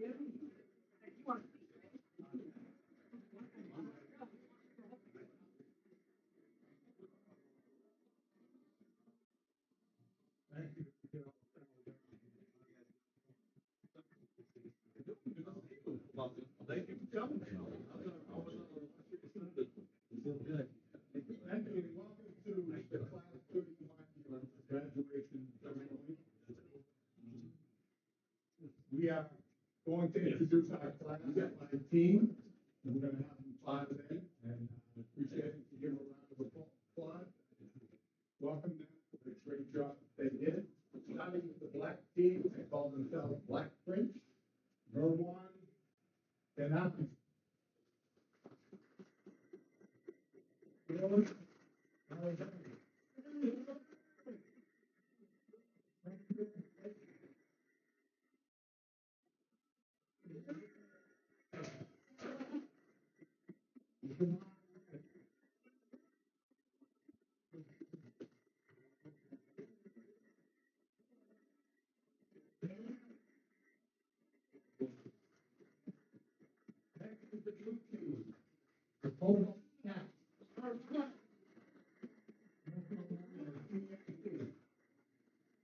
Thank you for coming. Thank you. Welcome to the class 31 graduation ceremony. We are going to introduce our class at 19. And we're going to have them file in, and appreciate it to give a round of applause. Welcome them for the great job they did. Starting with the black team, they call themselves Black Prince, Vermont, and Alumnus.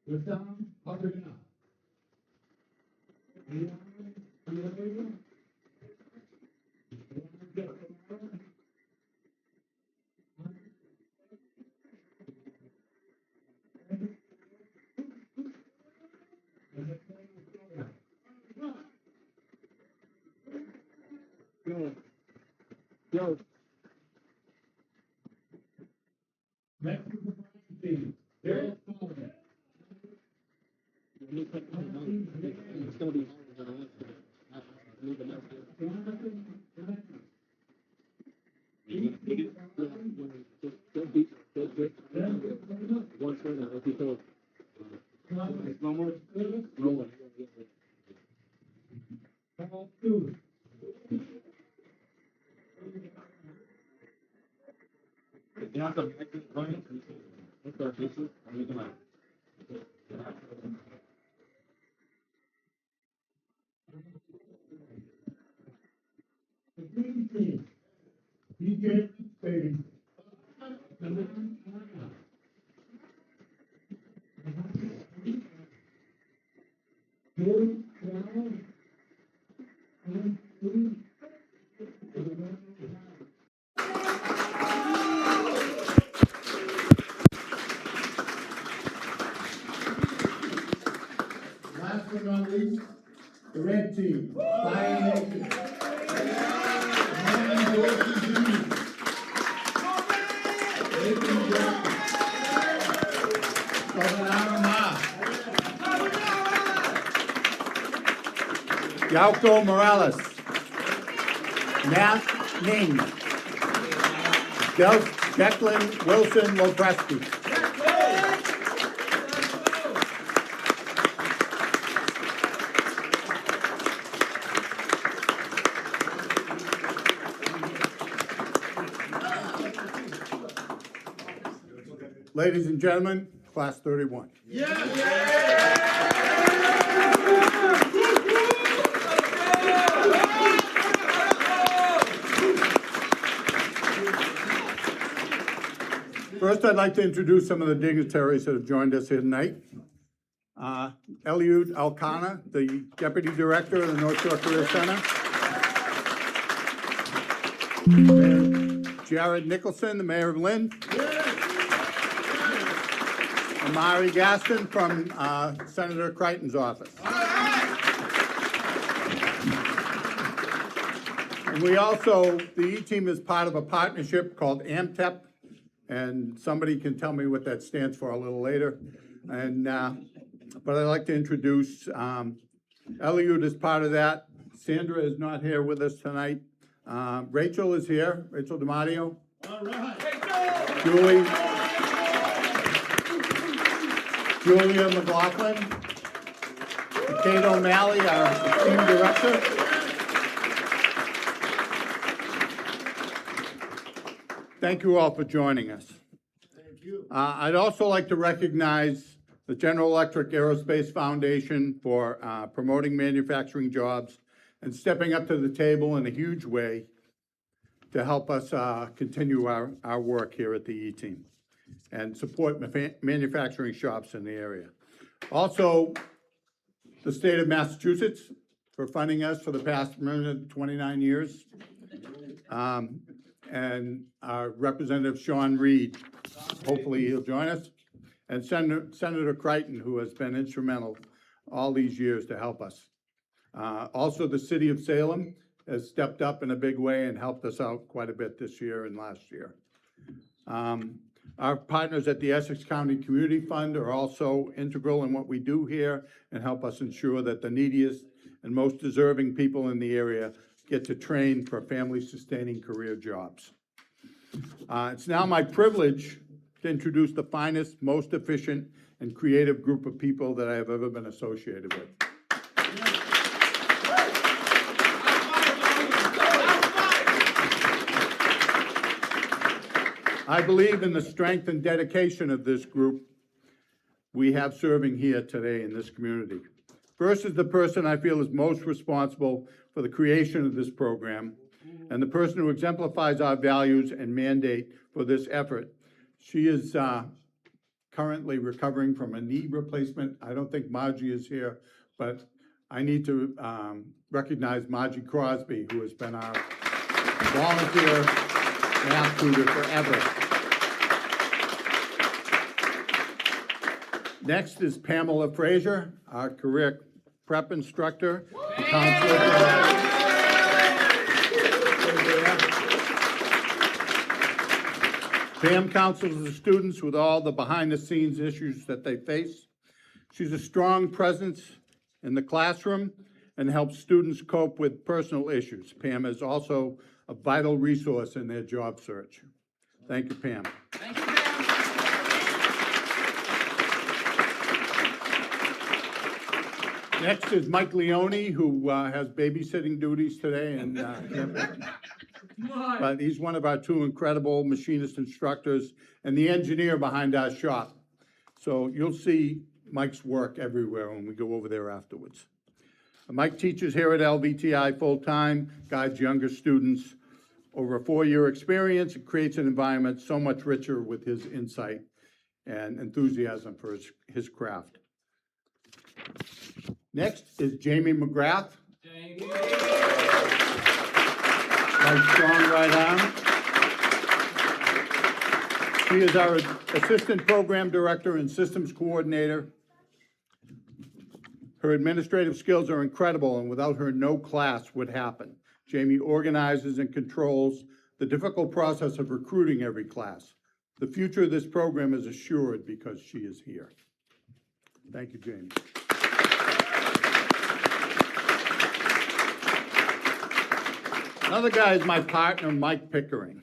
With down, up and down. Go. Next is the first team. They're following. It's going to be last but not least, the red team, Fire Nation. Yauko Morales, Matt Ning, Declan Wilson Lopreski. Ladies and gentlemen, class 31. First, I'd like to introduce some of the dignitaries that have joined us here tonight. Eliud Alcana, the Deputy Director of the North Shore Career Center. Jared Nicholson, the Mayor of Lynn. Amari Gaston from Senator Crichton's office. And we also, the E-Team is part of a partnership called AMTEP, and somebody can tell me what that stands for a little later. And but I'd like to introduce Eliud is part of that. Sandra is not here with us tonight. Rachel is here, Rachel DiMatteo. All right. Julia McLaughlin, Kate O'Malley, our team director. Thank you all for joining us. Thank you. I'd also like to recognize the General Electric Aerospace Foundation for promoting manufacturing jobs and stepping up to the table in a huge way to help us continue our work here at the E-Team and support manufacturing shops in the area. Also, the state of Massachusetts for funding us for the past 29 years. And our Representative Sean Reed, hopefully he'll join us, and Senator Crichton, who has been instrumental all these years to help us. Also, the city of Salem has stepped up in a big way and helped us out quite a bit this year and last year. Our partners at the Essex County Community Fund are also integral in what we do here and help us ensure that the neediest and most deserving people in the area get to train for family-sustaining career jobs. It's now my privilege to introduce the finest, most efficient, and creative group of people that I have ever been associated with. I believe in the strength and dedication of this group we have serving here today in this community. First is the person I feel is most responsible for the creation of this program, and the person who exemplifies our values and mandate for this effort. She is currently recovering from a knee replacement. I don't think Margie is here, but I need to recognize Margie Crosby, who has been our volunteer math tutor forever. Next is Pamela Frazier, our career prep instructor. Pam counsels the students with all the behind-the-scenes issues that they face. She's a strong presence in the classroom and helps students cope with personal issues. Pam is also a vital resource in their job search. Thank you, Pam. Thank you, Pam. Next is Mike Leone, who has babysitting duties today, and but he's one of our two incredible machinist instructors and the engineer behind our shop. So you'll see Mike's work everywhere when we go over there afterwards. Mike teaches here at LVTI full-time, guides younger students over a 4-year experience. It creates an environment so much richer with his insight and enthusiasm for his craft. Next is Jamie McGrath. Jamie. My strong right arm. She is our Assistant Program Director and Systems Coordinator. Her administrative skills are incredible, and without her, no class would happen. Jamie organizes and controls the difficult process of recruiting every class. The future of this program is assured because she is here. Thank you, Jamie. Another guy is my partner, Mike Pickering.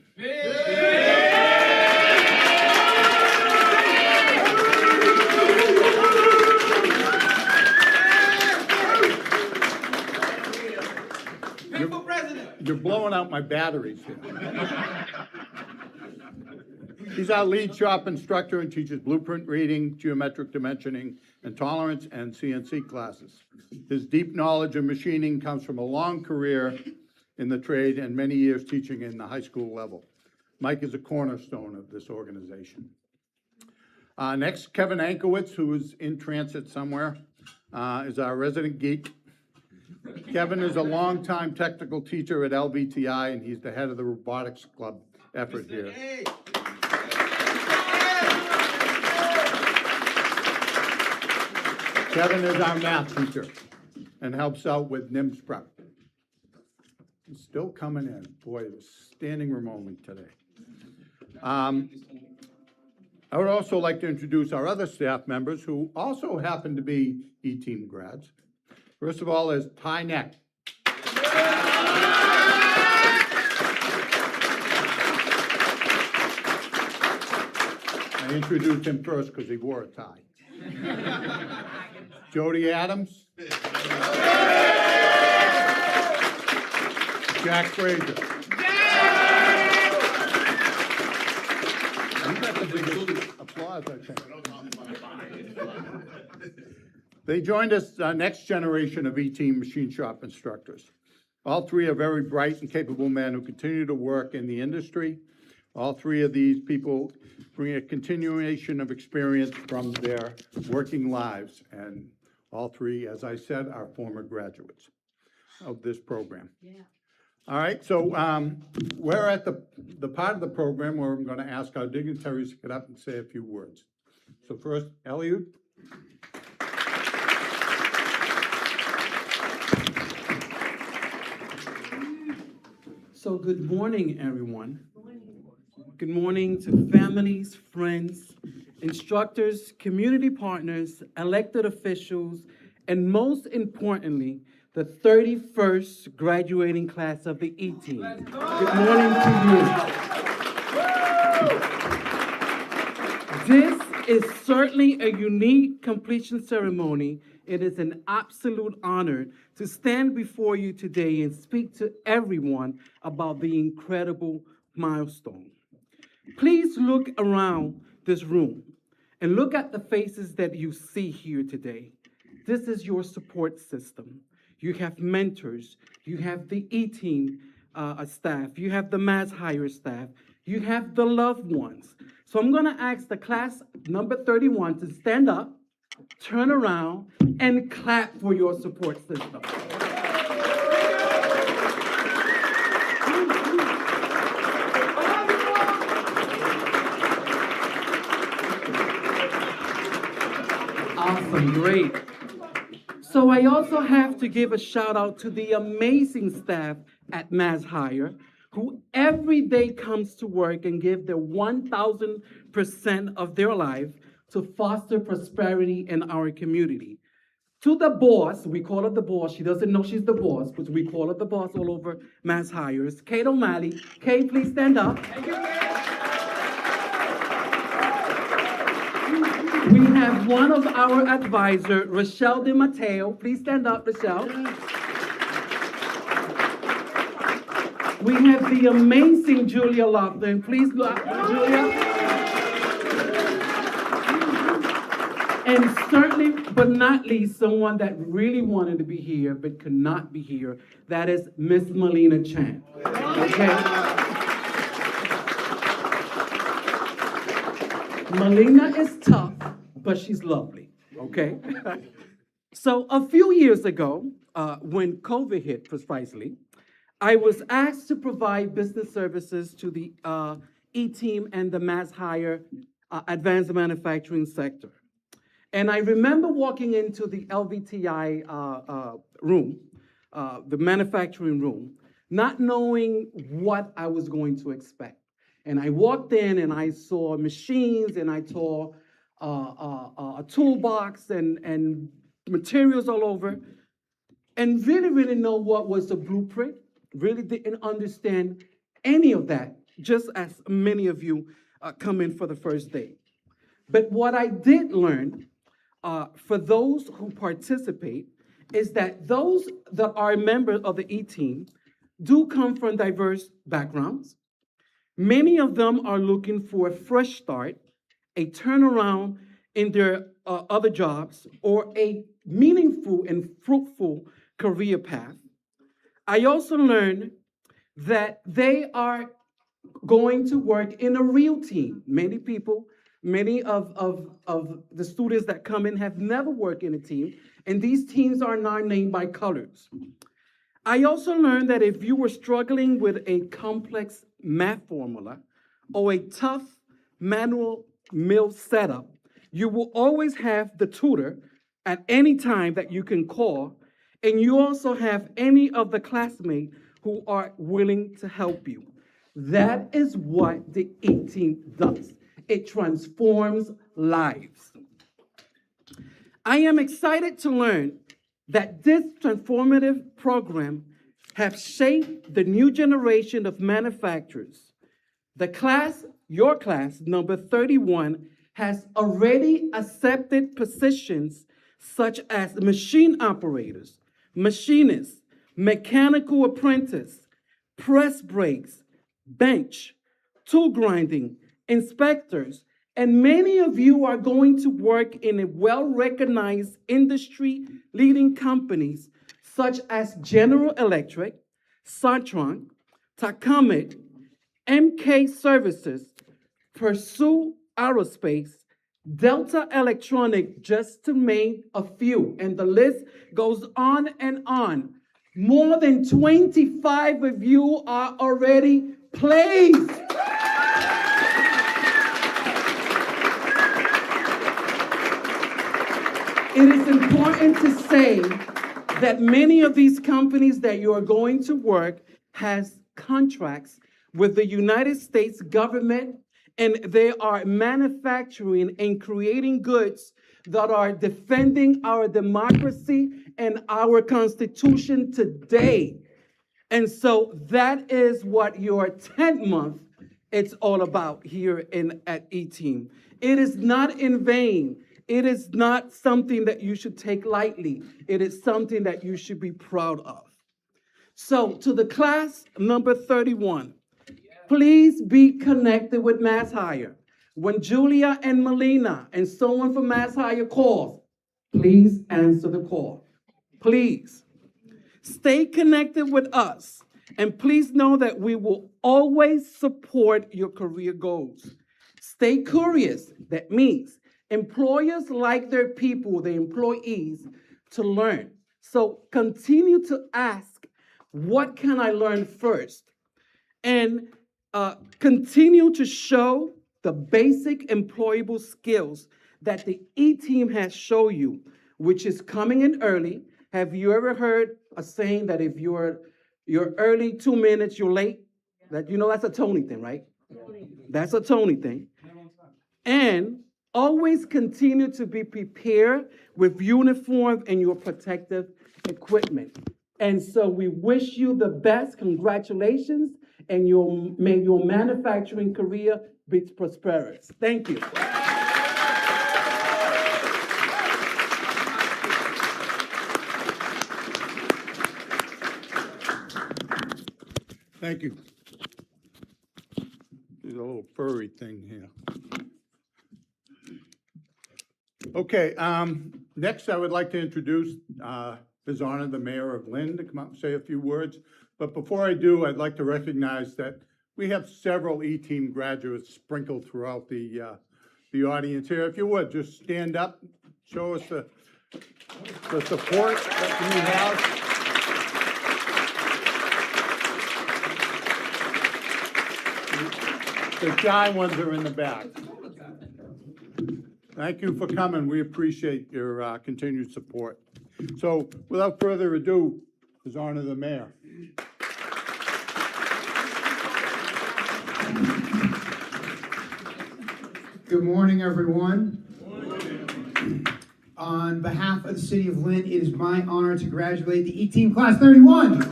You're blowing out my batteries here. He's our lead shop instructor and teaches blueprint reading, geometric dimensioning, and tolerance, and CNC classes. His deep knowledge of machining comes from a long career in the trade and many years teaching in the high school level. Mike is a cornerstone of this organization. Next, Kevin Ankowitz, who is in transit somewhere, is our resident geek. Kevin is a longtime technical teacher at LVTI, and he's the head of the robotics club effort here. Kevin is our math teacher and helps out with NIMS prep. He's still coming in. Boy, it was standing room only today. I would also like to introduce our other staff members who also happen to be E-Team grads. First of all is Ty Neck. I introduced him first because he wore a tie. Jody Adams. Jack Frazier. You got the biggest applause, I think. They joined us, next generation of E-Team machine shop instructors. All three are very bright and capable men who continue to work in the industry. All three of these people bring a continuation of experience from their working lives. And all three, as I said, are former graduates of this program. Yeah. All right, so we're at the part of the program where I'm going to ask our dignitaries to get up and say a few words. So first, Eliud. So good morning, everyone. Good morning to families, friends, instructors, community partners, elected officials, and most importantly, the 31st graduating class of the E-Team. Good morning to you. This is certainly a unique completion ceremony. It is an absolute honor to stand before you today and speak to everyone about the incredible milestone. Please look around this room and look at the faces that you see here today. This is your support system. You have mentors, you have the E-Team staff, you have the Mass Hire staff, you have the loved ones. So I'm gonna ask the class number 31 to stand up, turn around, and clap for your support system. Awesome, great. So I also have to give a shout out to the amazing staff at Mass Hire, who every day comes to work and give their 1,000% of their life to foster prosperity in our community. To the boss, we call her the boss. She doesn't know she's the boss, but we call her the boss all over Mass Hires. Kate O'Malley. Kate, please stand up. We have one of our advisors, Rochelle De Mateo. Please stand up, Rochelle. We have the amazing Julia Lofton. Please look, Julia. And certainly, but not least, someone that really wanted to be here but could not be here. That is Miss Melina Chan. Okay. Melina is tough, but she's lovely, okay? So a few years ago, when COVID hit precisely, I was asked to provide business services to the E-Team and the Mass Hire advanced manufacturing sector. And I remember walking into the LVTI room, the manufacturing room, not knowing what I was going to expect. And I walked in and I saw machines and I saw a toolbox and materials all over, and really know what was the blueprint. Really didn't understand any of that, just as many of you come in for the first day. But what I did learn, for those who participate, is that those that are members of the E-Team do come from diverse backgrounds. Many of them are looking for a fresh start, a turnaround in their other jobs, or a meaningful and fruitful career path. I also learned that they are going to work in a real team. Many people, many of the students that come in have never worked in a team, and these teams are not named by colors. I also learned that if you were struggling with a complex math formula or a tough manual mill setup, you will always have the tutor at any time that you can call, and you also have any of the classmates who are willing to help you. That is what the E-Team does. It transforms lives. I am excited to learn that this transformative program has shaped the new generation of manufacturers. The class, your class, number 31, has already accepted positions such as machine operators, machinists, mechanical apprentice, press brakes, bench, tool grinding, inspectors, and many of you are going to work in a well-recognized industry-leading companies such as General Electric, Sartron, Takamit, MK Services, Pursue Aerospace, Delta Electronic, just to name a few. And the list goes on and on. More than 25 of you are already placed. It is important to say that many of these companies that you are going to work has contracts with the United States government, and they are manufacturing and creating goods that are defending our democracy and our Constitution today. And so that is what your 10th month it's all about here at E-Team. It is not in vain. It is not something that you should take lightly. It is something that you should be proud of. So to the class number 31, please be connected with Mass Hire. When Julia and Melina and someone from Mass Hire calls, please answer the call. Please. Stay connected with us. And please know that we will always support your career goals. Stay curious. That means employers like their people, their employees, to learn. So continue to ask, what can I learn first? And continue to show the basic employable skills that the E-Team has shown you, which is coming in early. Have you ever heard a saying that if you're early 2 minutes, you're late? That that's a Tony thing, right? That's a Tony thing. And always continue to be prepared with uniform and your protective equipment. And so we wish you the best. Congratulations, and may your manufacturing career be prosperous. Thank you. Thank you. There's a little furry thing here. Okay, next I would like to introduce His Honor the Mayor of Lynn to come up and say a few words. But before I do, I'd like to recognize that we have several E-Team graduates sprinkled throughout the audience here. If you would, just stand up, show us the support that you have. The shy ones are in the back. Thank you for coming. We appreciate your continued support. So without further ado, His Honor the Mayor. Good morning, everyone. On behalf of the City of Lynn, it is my honor to congratulate the E-Team Class 31.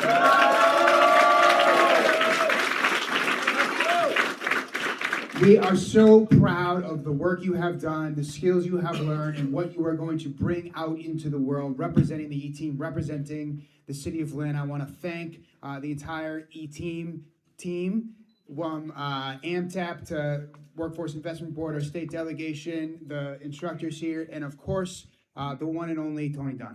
We are so proud of the work you have done, the skills you have learned, and what you are going to bring out into the world, representing the E-Team, representing the City of Lynn. I want to thank the entire E-Team team, from AMTAP to Workforce Investment Board, our state delegation, the instructors here, and of course, the one and only Tony Dunn.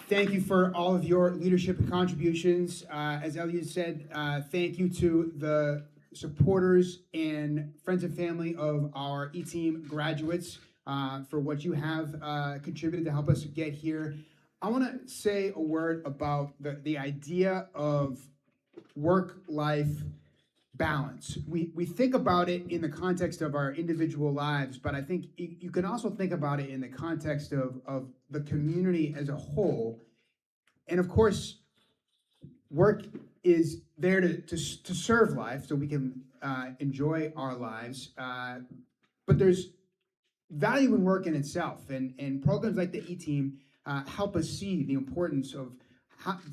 Thank you for all of your leadership and contributions. As Elliot said, thank you to the supporters and friends and family of our E-Team graduates for what you have contributed to help us get here. I want to say a word about the idea of work-life balance. We think about it in the context of our individual lives, but I think you can also think about it in the context of the community as a whole. And of course, work is there to serve life so we can enjoy our lives. But there's value in work in itself. And programs like the E-Team help us see the importance of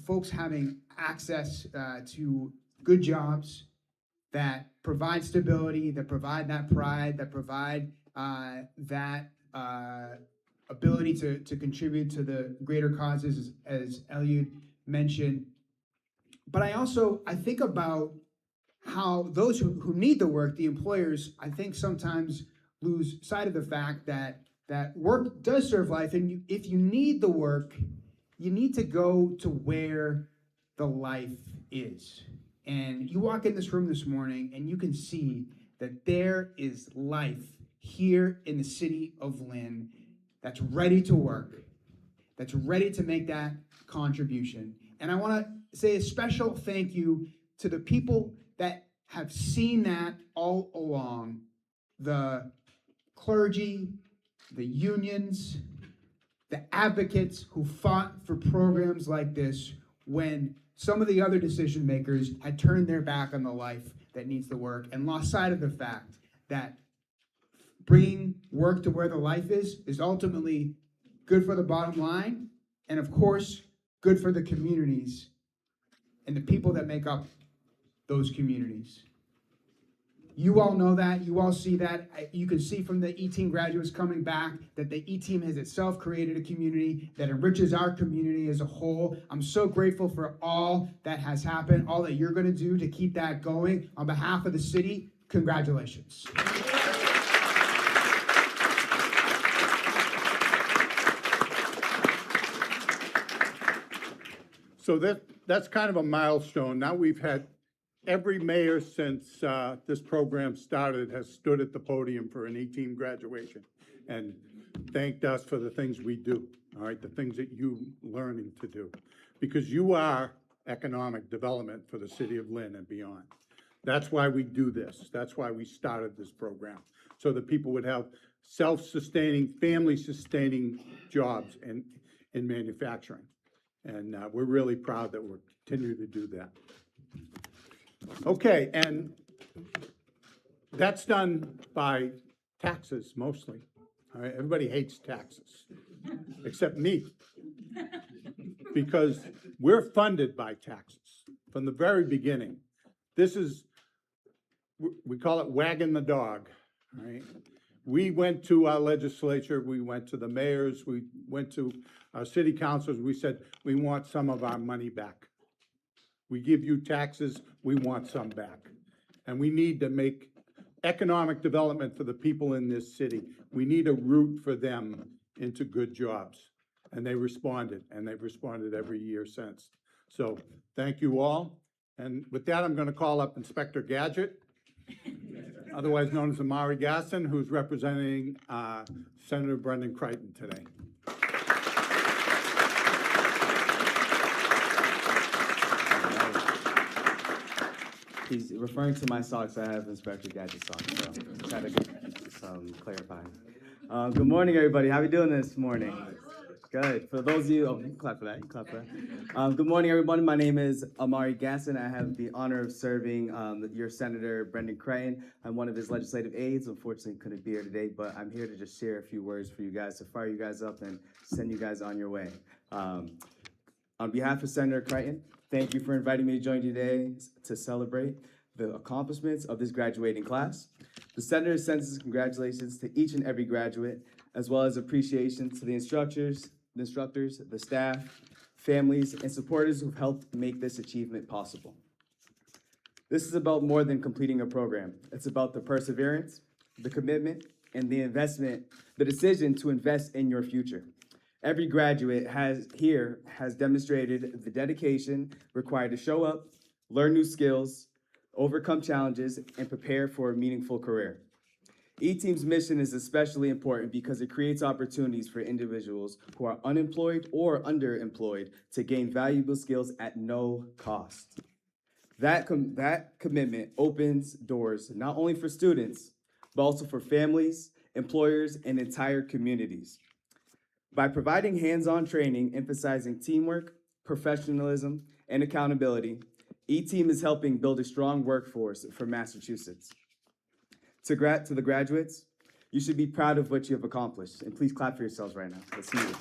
folks having access to good jobs that provide stability, that provide that pride, that provide that ability to contribute to the greater causes, as Eliud mentioned. But I think about how those who need the work, the employers, I think sometimes lose sight of the fact that that work does serve life, and if you need the work, you need to go to where the life is. And you walk in this room this morning, and you can see that there is life here in the city of Lynn that's ready to work, that's ready to make that contribution. And I want to say a special thank you to the people that have seen that all along: the clergy, the unions, the advocates who fought for programs like this when some of the other decision makers had turned their back on the life that needs the work and lost sight of the fact that bringing work to where the life is ultimately good for the bottom line, and of course, good for the communities and the people that make up those communities. You all know that, you all see that. You can see from the E-Team graduates coming back that the E-Team has itself created a community that enriches our community as a whole. I'm so grateful for all that has happened, all that you're gonna do to keep that going. On behalf of the city, congratulations. So that's kind of a milestone. Now we've had every mayor since this program started has stood at the podium for an E-Team graduation and thanked us for the things we do, all right, the things that you learning to do. Because you are economic development for the city of Lynn and beyond. That's why we do this. That's why we started this program, so that people would have self-sustaining, family-sustaining jobs in manufacturing. And we're really proud that we're continuing to do that. Okay, and that's done by taxes mostly. All right, everybody hates taxes, except me, because we're funded by taxes from the very beginning. This is, we call it wagging the dog, right? We went to our legislature, we went to the mayors, we went to our city councils, we said, we want some of our money back. We give you taxes, we want some back. And we need to make economic development for the people in this city. We need a route for them into good jobs. And they responded, and they've responded every year since. So thank you all. And with that, I'm gonna call up Inspector Gadget, otherwise known as Amari Gasson, who's representing Senator Brendan Crichton today. He's referring to my socks. I have Inspector Gadget socks, so try to get some clarifying. Good morning, everybody. How are we doing this morning? Good. For those of you, you can clap for that. You can clap for that. Good morning, everybody. My name is Amari Gasson. I have the honor of serving your Senator Brendan Crichton. I'm one of his legislative aides. Unfortunately, couldn't be here today, but I'm here to just share a few words for you guys to fire you guys up and send you guys on your way. On behalf of Senator Crichton, thank you for inviting me to join you today to celebrate the accomplishments of this graduating class. The Senator sends his congratulations to each and every graduate, as well as appreciation to the instructors, the staff, families, and supporters who've helped make this achievement possible. This is about more than completing a program. It's about the perseverance, the commitment, and the investment, the decision to invest in your future. Every graduate has demonstrated the dedication required to show up, learn new skills, overcome challenges, and prepare for a meaningful career. E-Team's mission is especially important because it creates opportunities for individuals who are unemployed or underemployed to gain valuable skills at no cost. That commitment opens doors not only for students, but also for families, employers, and entire communities. By providing hands-on training emphasizing teamwork, professionalism, and accountability, E-Team is helping build a strong workforce for Massachusetts. To the graduates, you should be proud of what you have accomplished, and please clap for yourselves right now. Let's hear it.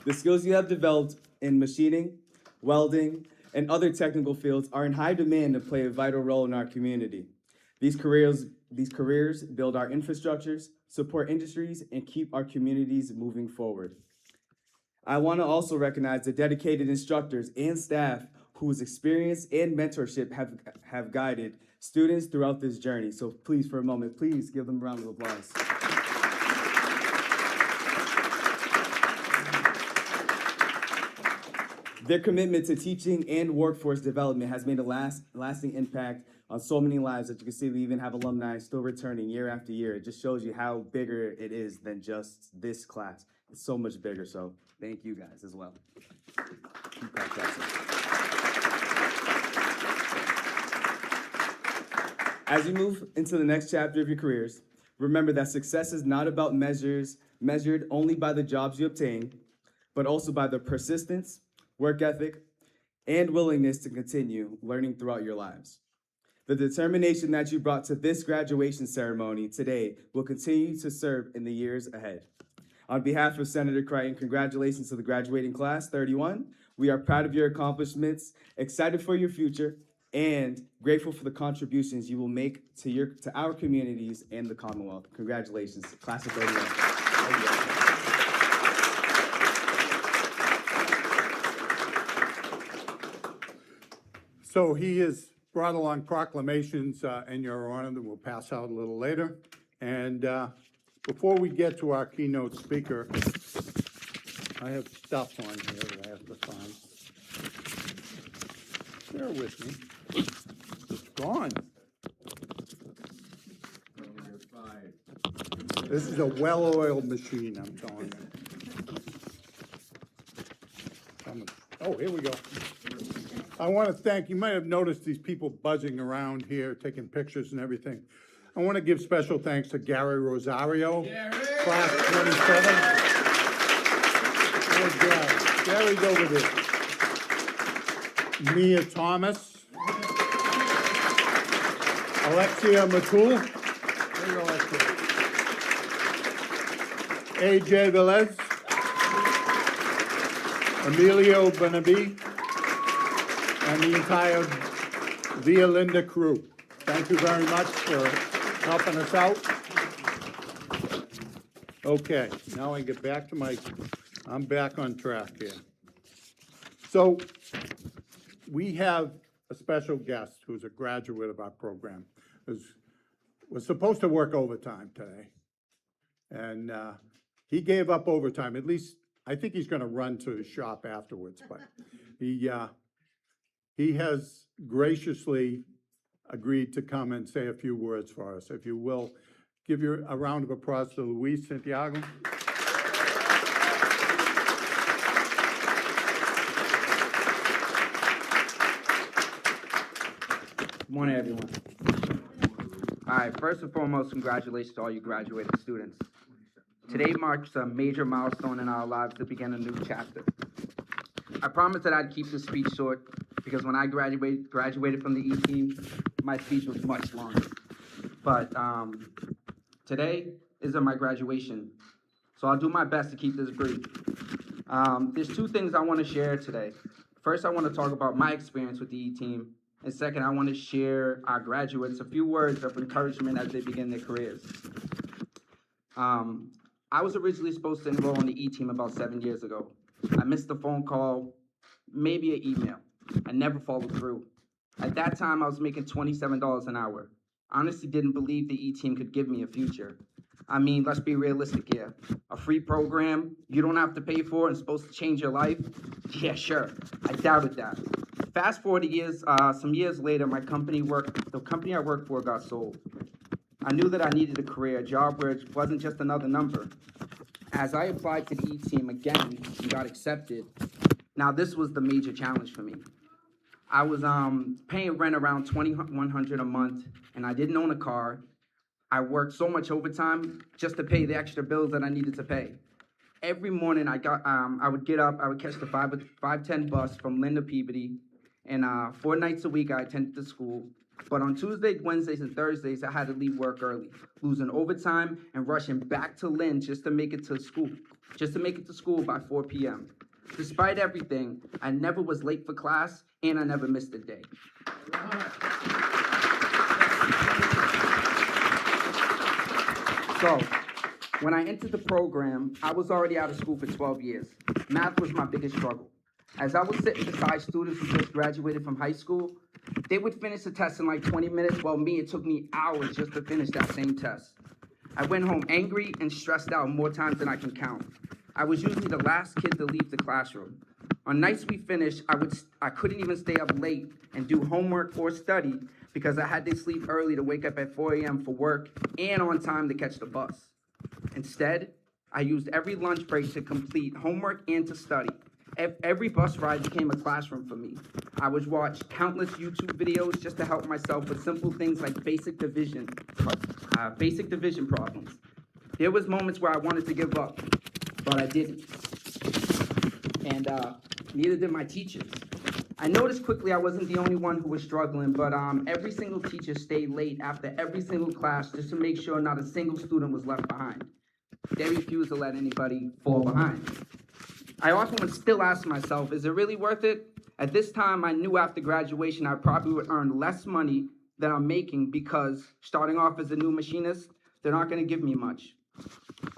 The skills you have developed in machining, welding, and other technical fields are in high demand and play a vital role in our community. These careers build our infrastructures, support industries, and keep our communities moving forward. I want to also recognize the dedicated instructors and staff whose experience and mentorship have guided students throughout this journey. So please, for a moment, please give them a round of applause. Their commitment to teaching and workforce development has made a lasting impact on so many lives that you can see we even have alumni still returning year after year. It just shows you how bigger it is than just this class. It's so much bigger, so thank you guys as well. Keep practicing. As you move into the next chapter of your careers, remember that success is not about measured only by the jobs you obtain, but also by the persistence, work ethic, and willingness to continue learning throughout your lives. The determination that you brought to this graduation ceremony today will continue to serve in the years ahead. On behalf of Senator Crichton, congratulations to the graduating class 31. We are proud of your accomplishments, excited for your future, and grateful for the contributions you will make to our communities and the Commonwealth. Congratulations, class of 31. So he has brought along proclamations in your honor that we'll pass out a little later. And before we get to our keynote speaker, I have stuff on here that I have to find. Bear with me. It's gone. This is a well-oiled machine, I'm telling you. Oh, here we go. I want to thank, you might have noticed these people buzzing around here, taking pictures and everything. I want to give special thanks to Gary Rosario, class 27. Where's Gary? Gary's over there. Mia Thomas. Alexia Matul. There you go, Alexia. AJ Velez. Emilio Benabi. And the entire Via Linda crew. Thank you very much for helping us out. Okay, now I get back to I'm back on track here. So we have a special guest who's a graduate of our program, was supposed to work overtime today. And he gave up overtime, at least, I think he's gonna run to the shop afterwards, but he has graciously agreed to come and say a few words for us. If you will, give you a round of applause to Luis Santiago. Good morning, everyone. All right, first and foremost, congratulations to all you graduating students. Today marks a major milestone in our lives to begin a new chapter. I promised that I'd keep this speech short because when I graduated from the E-team, my speech was much longer. But today isn't my graduation, so I'll do my best to keep this brief. There's two things I want to share today. First, I want to talk about my experience with the E-team, and second, I want to share our graduates a few words of encouragement as they begin their careers. I was originally supposed to enroll in the E-team about 7 years ago. I missed a phone call, maybe an email. I never followed through. At that time, I was making $27 an hour. I honestly didn't believe the E-team could give me a future. I mean, let's be realistic here. A free program you don't have to pay for and supposed to change your life? Yeah, sure. I doubted that. Fast forward years, some years later, the company I worked for got sold. I knew that I needed a career, a job where it wasn't just another number. As I applied to the E-team again and got accepted, now this was the major challenge for me. I was paying rent around $2,100 a month, and I didn't own a car. I worked so much overtime just to pay the extra bills that I needed to pay. Every morning I would get up, I would catch the 510 bus from Lynn to Peabody, and 4 nights a week I attended the school. But on Tuesdays, Wednesdays, and Thursdays, I had to leave work early, losing overtime and rushing back to Lynn just to make it to school by 4 p.m. Despite everything, I never was late for class, and I never missed a day. So, when I entered the program, I was already out of school for 12 years. Math was my biggest struggle. As I was sitting beside students who just graduated from high school, They would finish the test in like 20 minutes, while me, it took me hours just to finish that same test. I went home angry and stressed out more times than I can count. I was usually the last kid to leave the classroom. On nights we finished, I couldn't even stay up late and do homework or study because I had to sleep early to wake up at 4 a.m. for work and on time to catch the bus. Instead, I used every lunch break to complete homework and to study. Every bus ride became a classroom for me. I would watch countless YouTube videos just to help myself with simple things like basic division problems. There was moments where I wanted to give up, but I didn't. And neither did my teachers. I noticed quickly I wasn't the only one who was struggling, but every single teacher stayed late after every single class just to make sure not a single student was left behind. They refused to let anybody fall behind. I often would still ask myself, is it really worth it? At this time, I knew after graduation I probably would earn less money than I'm making because starting off as a new machinist, they're not gonna give me much.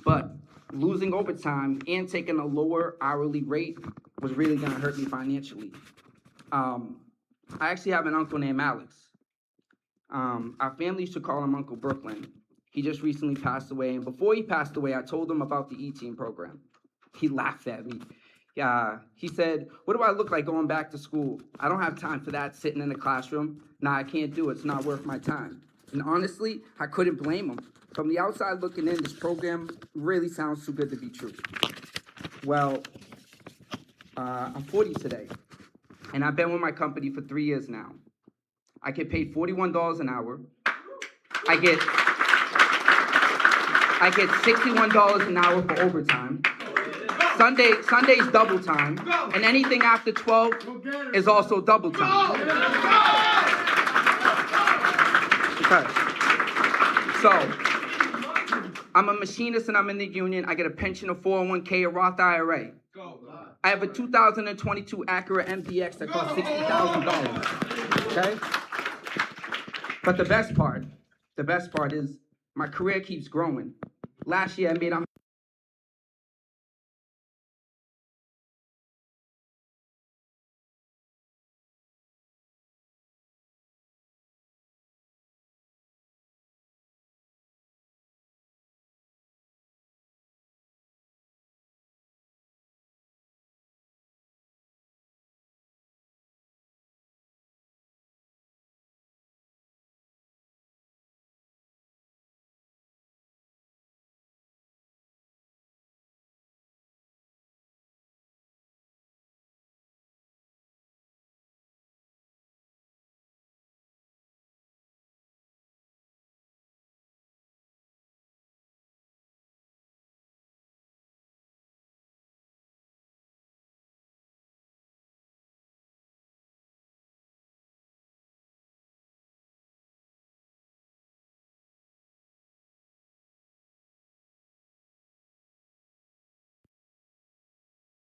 But losing overtime and taking a lower hourly rate was really gonna hurt me financially. I actually have an uncle named Alex. Our family used to call him Uncle Brooklyn. He just recently passed away, and before he passed away, I told him about the E-Team program. He laughed at me. He said, "What do I look like going back to school? I don't have time for that, sitting in the classroom. Nah, I can't do it. It's not worth my time." And honestly, I couldn't blame him. From the outside looking in, this program really sounds too good to be true. Well, I'm 40 today, and I've been with my company for 3 years now. I get paid $41 an hour. I get $61 an hour for overtime. Sunday's double time, and anything after 12 is also double time. Okay. So, I'm a machinist and I'm in the union. I get a pension, a 401k, a Roth IRA. I have a 2022 Acura MDX that costs $60,000. Okay? But the best part is my career keeps growing. Last year I made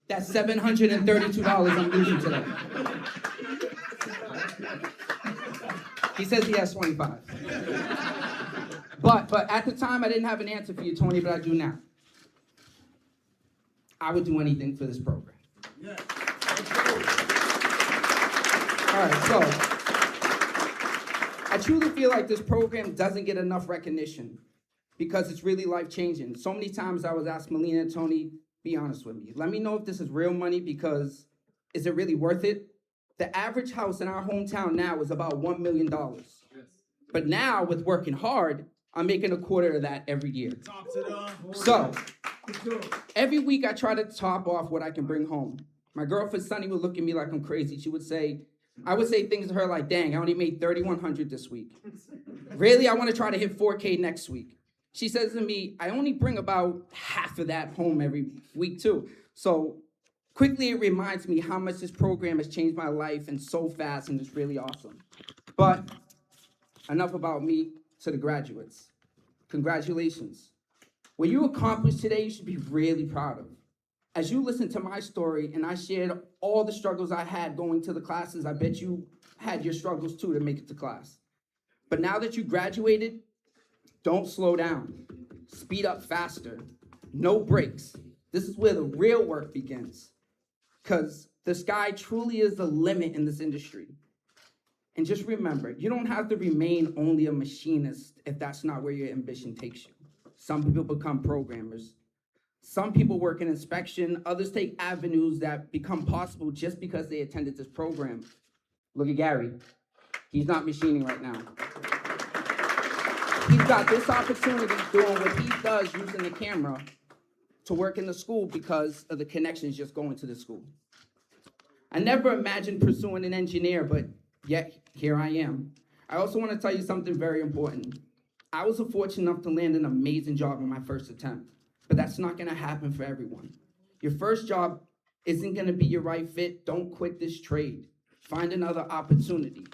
That's $732 I'm losing today. He says he has 25. But at the time, I didn't have an answer for you, Tony, but I do now. I would do anything for this program. Yes. All right, so I truly feel like this program doesn't get enough recognition because it's really life-changing. So many times I was asked Melina and Tony, be honest with me. Let me know if this is real money because is it really worth it? The average house in our hometown now is about $1 million. Yes. But now with working hard, I'm making a quarter of that every year. So every week I try to top off what I can bring home. My girlfriend Sunny would look at me like I'm crazy. I would say things to her like, dang, I only made $3,100 this week. Really, I want to try to hit 4K next week. She says to me, I only bring about half of that home every week too. So quickly it reminds me how much this program has changed my life and so fast, and it's really awesome. But enough about me. To the graduates, congratulations. What you accomplished today, you should be really proud of. As you listen to my story and I shared all the struggles I had going to the classes, I bet you had your struggles too to make it to class. But now that you graduated, don't slow down. Speed up faster. No breaks. This is where the real work begins. Because the sky truly is the limit in this industry. And just remember, you don't have to remain only a machinist if that's not where your ambition takes you. Some people become programmers. Some people work in inspection. Others take avenues that become possible just because they attended this program. Look at Gary. He's not machining right now. He's got this opportunity doing what he does using the camera to work in the school because of the connections just going to the school. I never imagined pursuing an engineer, but yet here I am. I also want to tell you something very important. I was fortunate enough to land an amazing job in my first attempt, but that's not going to happen for everyone. Your first job isn't going to be your right fit. Don't quit this trade. Find another opportunity,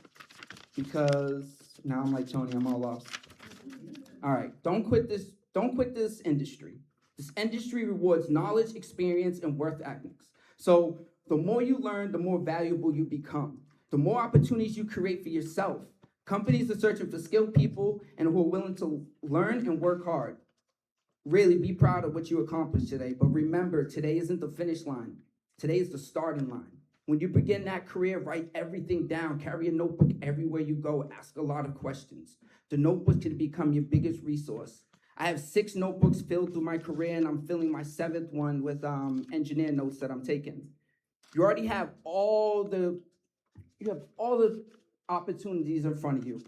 because now I'm like Tony, I'm all lost. All right, don't quit this industry. This industry rewards knowledge, experience, and work ethics. So the more you learn, the more valuable you become. The more opportunities you create for yourself. Companies are searching for skilled people and who are willing to learn and work hard. Really be proud of what you accomplished today, but remember, today isn't the finish line. Today is the starting line. When you begin that career, write everything down, carry a notebook everywhere you go, ask a lot of questions. The notebook can become your biggest resource. I have 6 notebooks filled through my career, and I'm filling my 7th one with engineer notes that I'm taking. You already have all the opportunities in front of you.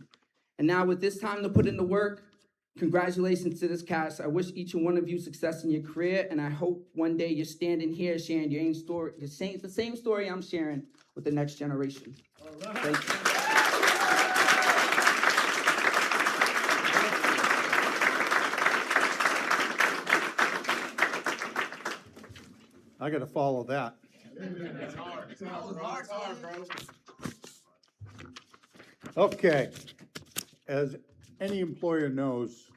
And now with this time to put in the work, congratulations to this cast. I wish each and one of you success in your career, and I hope one day you're standing here sharing your own story, the same story I'm sharing with the next generation. All right. Thank you. I gotta follow that. Okay, as any employer knows,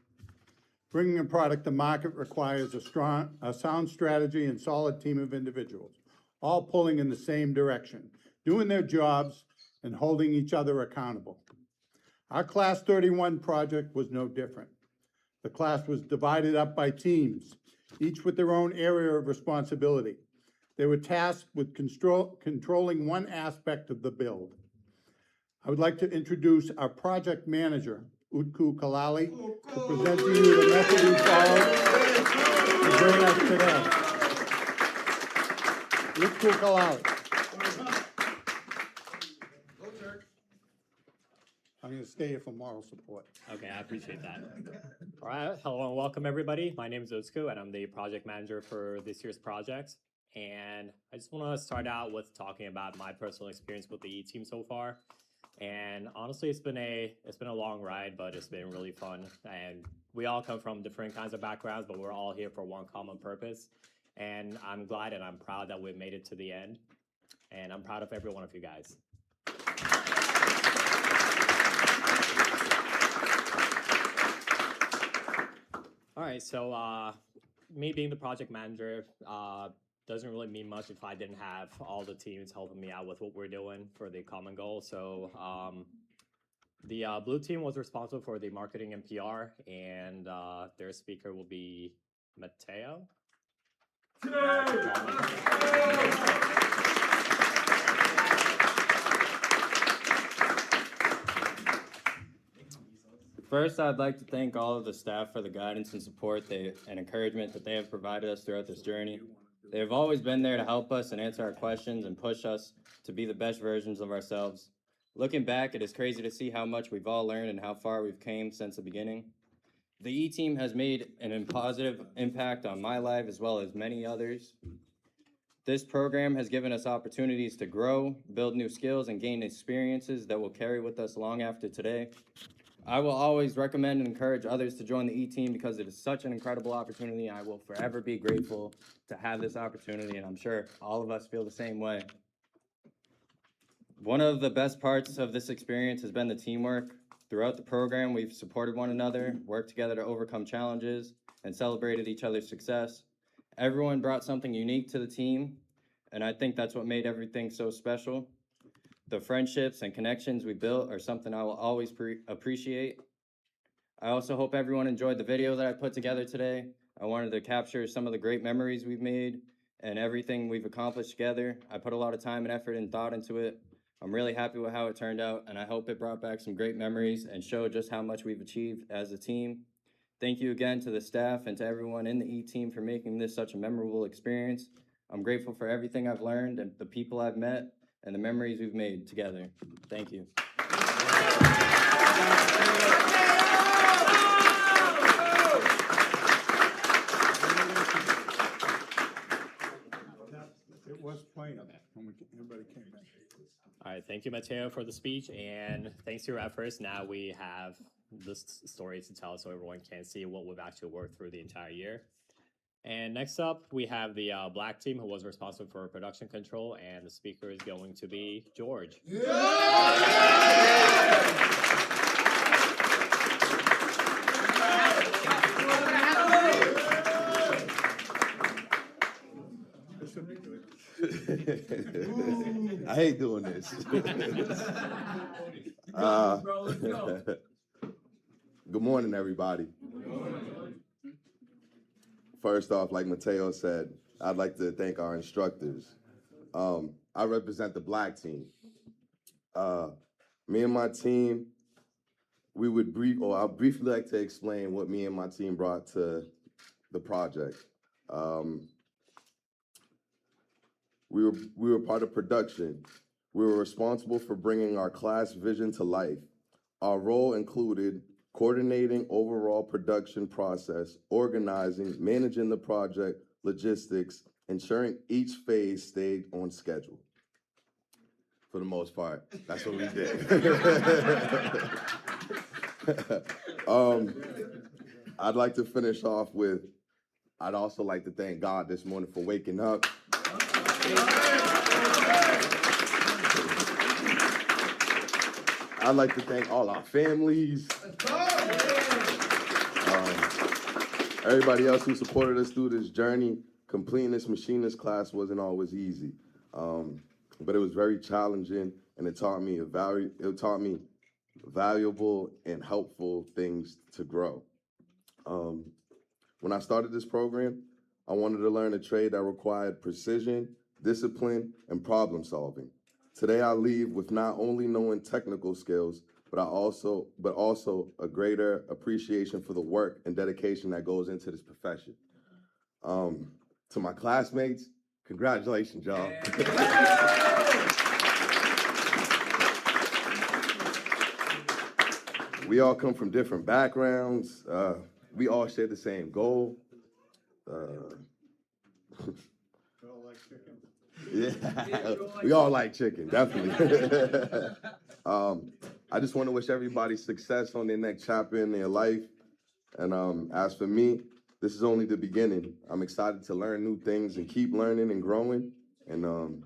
bringing a product to market requires a sound strategy and solid team of individuals, all pulling in the same direction, doing their jobs and holding each other accountable. Our Class 31 project was no different. The class was divided up by teams, each with their own area of responsibility. They were tasked with controlling one aspect of the build. I would like to introduce our project manager, Utku Kalali, to present to you the method he followed to bring us today. Utku Kalali. I'm going to stay here for moral support. Okay, I appreciate that. All right, hello and welcome everybody. My name is Utku and I'm the project manager for this year's project. And I just want to start out with talking about my personal experience with the E-team so far. And honestly, it's been a long ride, but it's been really fun. And we all come from different kinds of backgrounds, but we're all here for one common purpose. And I'm glad and I'm proud that we've made it to the end. And I'm proud of every one of you guys. All right, so me being the project manager doesn't really mean much if I didn't have all the teams helping me out with what we're doing for the common goal. So the blue team was responsible for the marketing and PR, and their speaker will be Mateo. First, I'd like to thank all of the staff for the guidance and support and encouragement that they have provided us throughout this journey. They have always been there to help us and answer our questions and push us to be the best versions of ourselves. Looking back, it is crazy to see how much we've all learned and how far we've came since the beginning. The E-team has made an positive impact on my life as well as many others. This program has given us opportunities to grow, build new skills, and gain experiences that will carry with us long after today. I will always recommend and encourage others to join the E-team because it is such an incredible opportunity. I will forever be grateful to have this opportunity, and I'm sure all of us feel the same way. One of the best parts of this experience has been the teamwork. Throughout the program, we've supported one another, worked together to overcome challenges, and celebrated each other's success. Everyone brought something unique to the team, and I think that's what made everything so special. The friendships and connections we built are something I will always appreciate. I also hope everyone enjoyed the video that I put together today. I wanted to capture some of the great memories we've made and everything we've accomplished together. I put a lot of time and effort and thought into it. I'm really happy with how it turned out, and I hope it brought back some great memories and showed just how much we've achieved as a team. Thank you again to the staff and to everyone in the E-Team for making this such a memorable experience. I'm grateful for everything I've learned and the people I've met and the memories we've made together. Thank you. It was playing when everybody came in. All right, thank you, Mateo, for the speech, and thanks to your efforts, now we have this story to tell so everyone can see what we've actually worked through the entire year. And next up, we have the black team who was responsible for production control, and the speaker is going to be George. This would be good. I hate doing this. Good morning, everybody. First off, like Mateo said, I'd like to thank our instructors. I represent the black team. Me and my team, I'd briefly like to explain what me and my team brought to the project. We were part of production. We were responsible for bringing our class vision to life. Our role included coordinating overall production process, organizing, managing the project, logistics, ensuring each phase stayed on schedule. For the most part, that's what we did. I'd like to finish off with, I'd also like to thank God this morning for waking up. I'd like to thank all our families. Everybody else who supported us through this journey. Completing this machinist class wasn't always easy, but it was very challenging, and it taught me valuable and helpful things to grow. When I started this program, I wanted to learn a trade that required precision, discipline, and problem solving. Today, I leave with not only knowing technical skills, but also a greater appreciation for the work and dedication that goes into this profession. To my classmates, congratulations, y'all. We all come from different backgrounds. We all share the same goal. Yeah, we all like chicken, definitely. I just want to wish everybody success on their next chapter in their life. And as for me, this is only the beginning. I'm excited to learn new things and keep learning and growing. And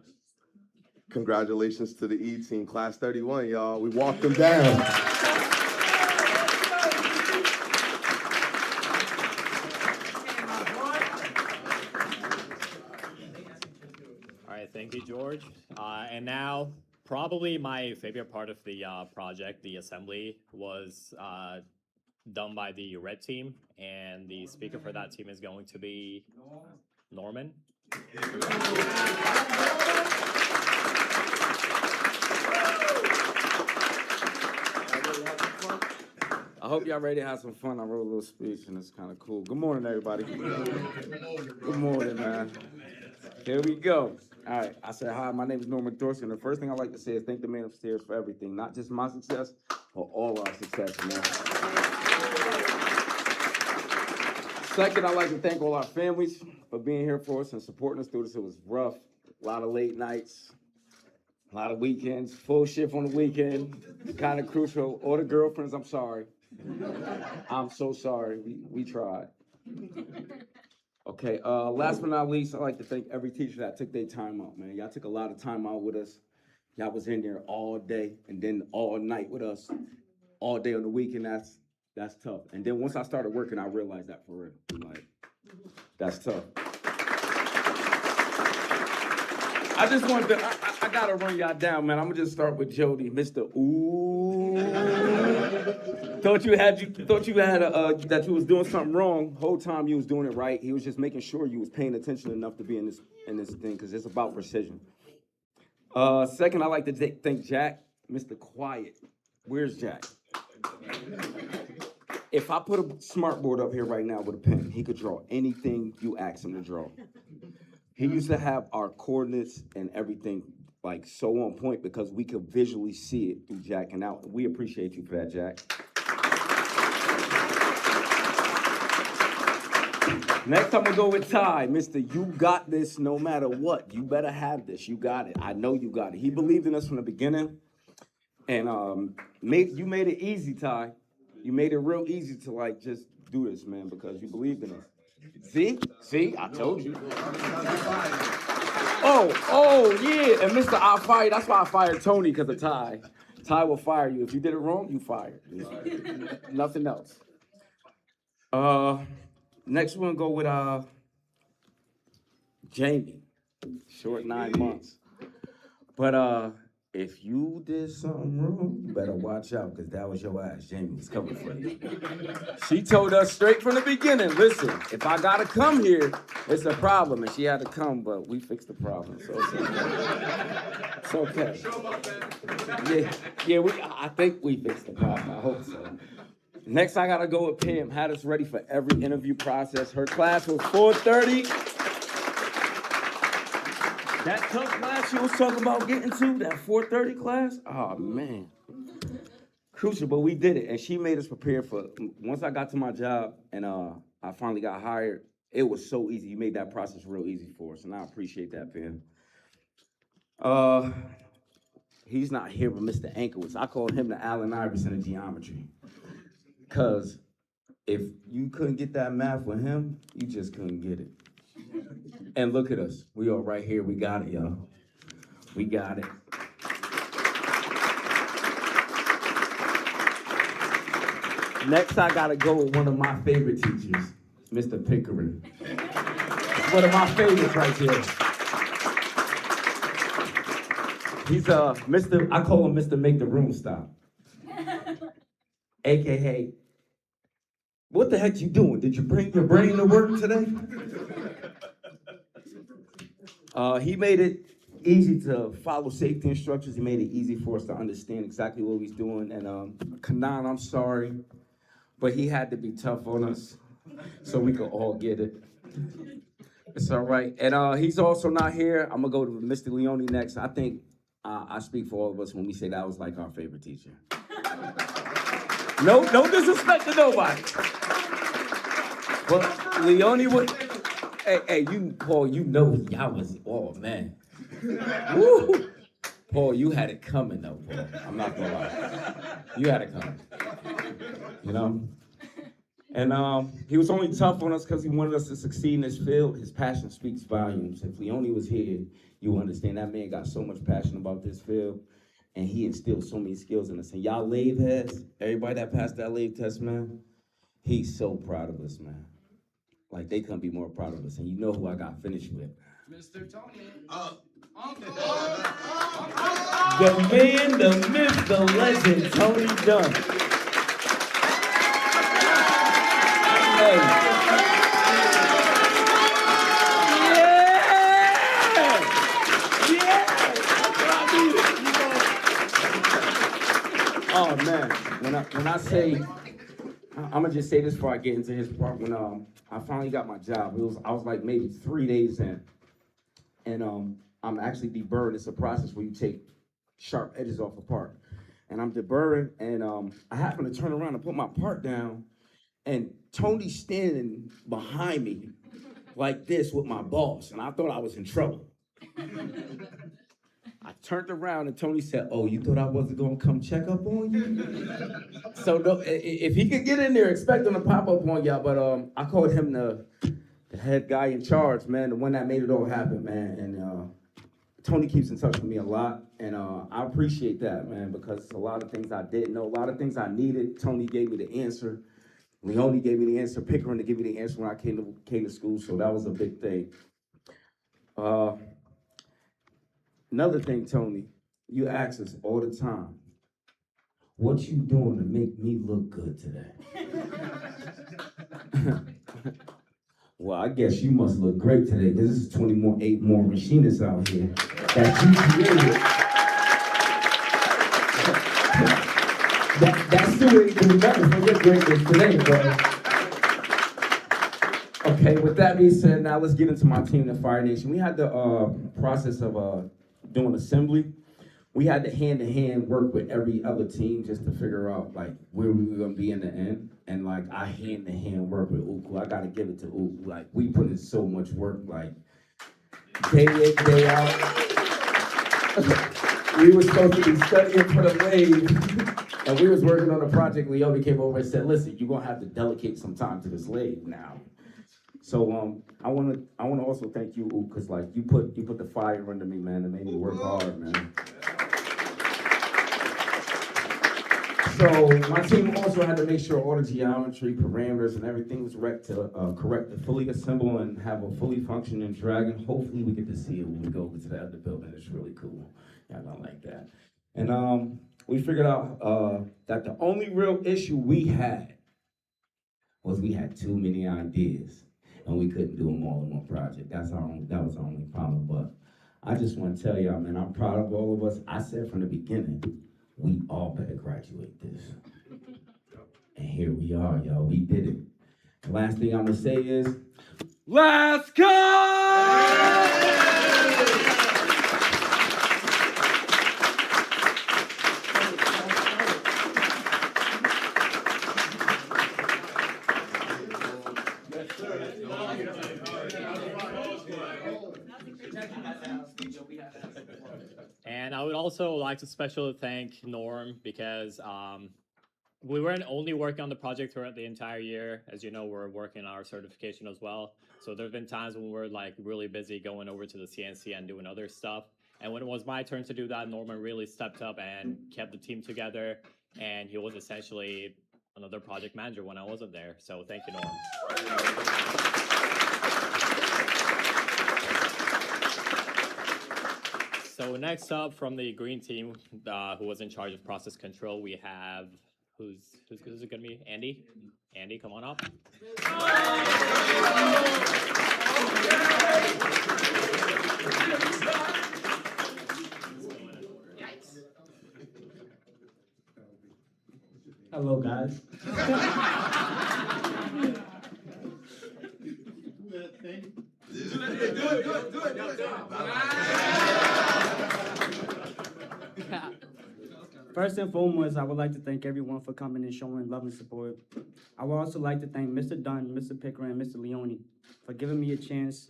congratulations to the E-Team, Class 31, y'all. We walked them down. All right, thank you, George. And now, probably my favorite part of the project, the assembly, was done by the red team, and the speaker for that team is going to be Norman. I hope y'all ready to have some fun. I wrote a little speech and it's kind of cool. Good morning, everybody. Good morning, man. Here we go. All right, I said, hi, my name is Norman Dorsey, and the first thing I like to say is thank the man upstairs for everything, not just my success, but all our success, man. Second, I'd like to thank all our families for being here for us and supporting us through this. It was rough, a lot of late nights, a lot of weekends, full shift on the weekend, kind of crucial. All the girlfriends, I'm sorry. I'm so sorry, we tried. Okay, last but not least, I'd like to thank every teacher that took their time out, man. Y'all took a lot of time out with us. Y'all was in there all day and then all night with us, all day on the weekend. That's tough. And then once I started working, I realized that for real. Like, that's tough. I just wanted to, I gotta run y'all down, man. I'm gonna just start with Jody, Mr. Ooh. Thought you had that you was doing something wrong. Whole time you was doing it right. He was just making sure you was paying attention enough to be in this thing, because it's about precision. Second, I'd like to thank Jack, Mr. Quiet. Where's Jack? If I put a smartboard up here right now with a pen, he could draw anything you ask him to draw. He used to have our coordinates and everything like so on point because we could visually see it through Jack and out. We appreciate you for that, Jack. Next, I'm gonna go with Ty. Mr. You got this no matter what. You better have this. You got it. I know you got it. He believed in us from the beginning. And you made it easy, Ty. You made it real easy to like just do this, man, because you believed in us. See? I told you. Oh, yeah. And Mr. I fired. That's why I fired Tony, because of Ty. Ty will fire you. If you did it wrong, you fired. Nothing else. Next we're gonna go with Jamie. Short 9 months. But if you did something wrong, you better watch out, because that was your ass. Jamie was coming for you. She told us straight from the beginning, listen, if I gotta come here, it's a problem. And she had to come, but we fixed the problem. So it's okay. I think we fixed the problem. I hope so. Next, I gotta go with Pam. Had us ready for every interview process. Her class was 4:30. That tough class she was talking about getting to, that 4:30 class, oh man. Crucial, but we did it. And she made us prepare for, once I got to my job and I finally got hired, it was so easy. You made that process real easy for us, and I appreciate that, Pam. He's not here, but Mr. Ankowitz. I called him the Allen Iverson of geometry. Because if you couldn't get that math with him, you just couldn't get it. And look at us. We all right here. We got it, y'all. We got it. Next, I got to go with one of my favorite teachers, Mr. Pickering. One of my favorites right here. He's I call him Mr. Make the Room Stop. AKA, what the heck you doing? Did you bring your brain to work today? He made it easy to follow safety instructions. He made it easy for us to understand exactly what he's doing. And Kanan, I'm sorry, but he had to be tough on us so we could all get it. It's all right. And he's also not here. I'm gonna go to Mr. Leone next. I think I speak for all of us when we say that was like our favorite teacher. No disrespect to nobody. But Leone would, hey, Paul, you know y'all was, oh man. Woo. Paul, you had it coming though, Paul. I'm not gonna lie. You had it coming. You know? And he was only tough on us because he wanted us to succeed in this field. His passion speaks volumes. If Leone was here, you understand that man got so much passion about this field. And he instilled so many skills in us. And y'all lathe heads, everybody that passed that lathe test, man, he's so proud of us, man. Like, they couldn't be more proud of us. And you know who I got finished with. Mr. Tony. The man, the myth, the legend, Tony Dunn. Hey. Oh man, when I say, I'm gonna just say this before I get into his part. When I finally got my job, I was like maybe 3 days in, and I'm actually deburring. It's a process where you take sharp edges off a part, and I'm deburring, and I happen to turn around and put my part down, and Tony's standing behind me like this with my boss, and I thought I was in trouble. I turned around and Tony said, "Oh, you thought I wasn't gonna come check up on you?" So if he could get in there, expect him to pop up on y'all. But I called him the head guy in charge, man, the one that made it all happen, man. And Tony keeps in touch with me a lot, and I appreciate that, man, because a lot of things I didn't know, a lot of things I needed. Tony gave me the answer. Leone gave me the answer. Pickering to give me the answer when I came to school. So that was a big thing. Another thing, Tony, you ask us all the time, what you doing to make me look good today? Well, I guess you must look great today. This is 8 more machinists out here. that you created. That still ain't doing nothing for your greatness today, bro. Okay, with that being said, now let's get into my team, the Fire Nation. We had the process of doing assembly. We had to hand-to-hand work with every other team just to figure out like where we were gonna be in the end. And like I hand-to-hand work with Uku. I gotta give it to Uku. Like we put in so much work, like day in, day out. We were supposed to be studying for the wave. And we was working on a project. Leonie came over and said, listen, you're gonna have to delegate some time to this lady now. So I wanna also thank you, Uku, because like you put the fire under me, man. It made me work hard, man. So my team also had to make sure all the geometry, parameters, and everything was correct to fully assemble and have a fully functioning Dragon. Hopefully we get to see it when we go over to the other building. It's really cool. Yeah, I like that. And we figured out that the only real issue we had was we had too many ideas and we couldn't do them all in one project. That was our only problem. But I just want to tell y'all, man, I'm proud of all of us. I said from the beginning, we all better graduate this. And here we are, y'all. We did it. The last thing I'm gonna say is, let's go! And I would also like to specially thank Norm because we weren't only working on the project throughout the entire year. As you know, we're working on our certification as well. So there have been times when we're like really busy going over to the CNC and doing other stuff. And when it was my turn to do that, Norman really stepped up and kept the team together. And he was essentially another project manager when I wasn't there. So thank you, Norm. So next up from the green team, who was in charge of process control, we have, who's it gonna be? Andy? Andy, come on up. Hello, guys. First and foremost, I would like to thank everyone for coming and showing love and support. I would also like to thank Mr. Dunn, Mr. Pickering, and Mr. Leone for giving me a chance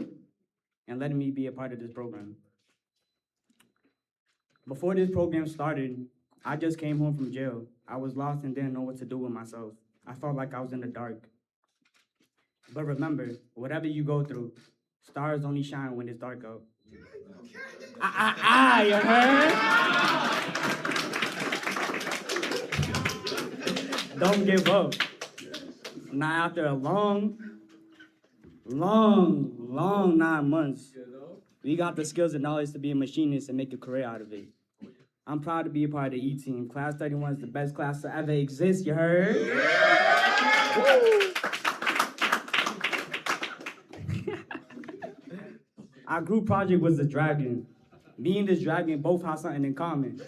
and letting me be a part of this program. Before this program started, I just came home from jail. I was lost and didn't know what to do with myself. I felt like I was in the dark. But remember, whatever you go through, stars only shine when it's dark out. You heard? Don't give up. Now, after a long 9 months, we got the skills and knowledge to be a machinist and make a career out of it. I'm proud to be a part of the E-Team. Class 31 is the best class to ever exist, you heard? Our group project was the Dragon. Me and this Dragon both have something in common.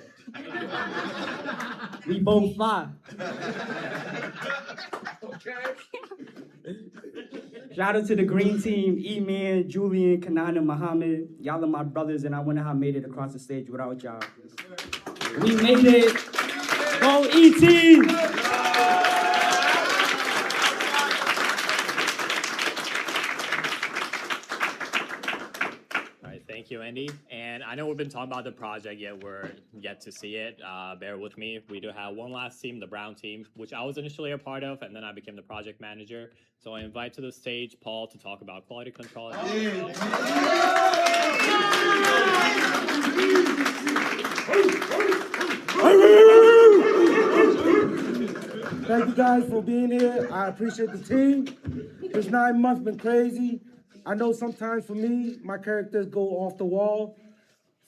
We both fly. Shout out to the green team, E-Man, Julian, Kanan, and Muhammad. Y'all are my brothers, and I wouldn't have made it across the stage without y'all. We made it. Go E-Team! Thank you, Andy. And I know we've been talking about the project, yet we're yet to see it. Bear with me. We do have one last team, the brown team, which I was initially a part of, and then I became the project manager. So I invite to the stage Paul to talk about quality control. Thank you guys for being here. I appreciate the team. This 9 months been crazy. I know sometimes for me, my characters go off the wall.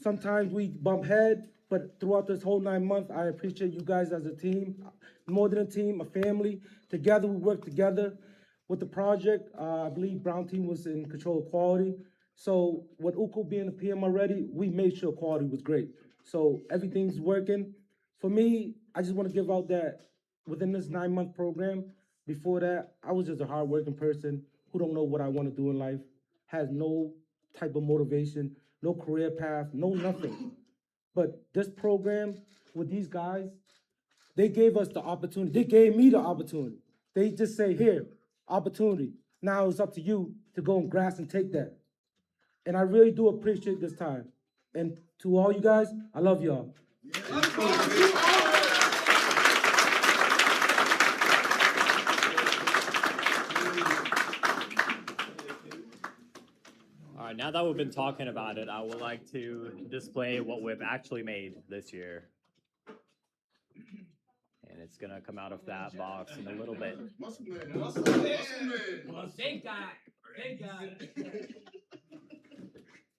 Sometimes we bump head, but throughout this whole 9 months, I appreciate you guys as a team. More than a team, a family. Together, we work together with the project. I believe Brown team was in control of quality. So with Uko being a PM already, we made sure quality was great. So everything's working. For me, I just want to give out that within this 9-month program, before that, I was just a hardworking person who don't know what I want to do in life, has no type of motivation, no career path, no nothing. But this program with these guys, they gave us the opportunity. They gave me the opportunity. They just say, here, opportunity. Now it's up to you to go and grasp and take that. And I really do appreciate this time. And to all you guys, I love y'all. All right, now that we've been talking about it, I would like to display what we've actually made this year. And it's gonna come out of that box in a little bit. Thank God. Thank God.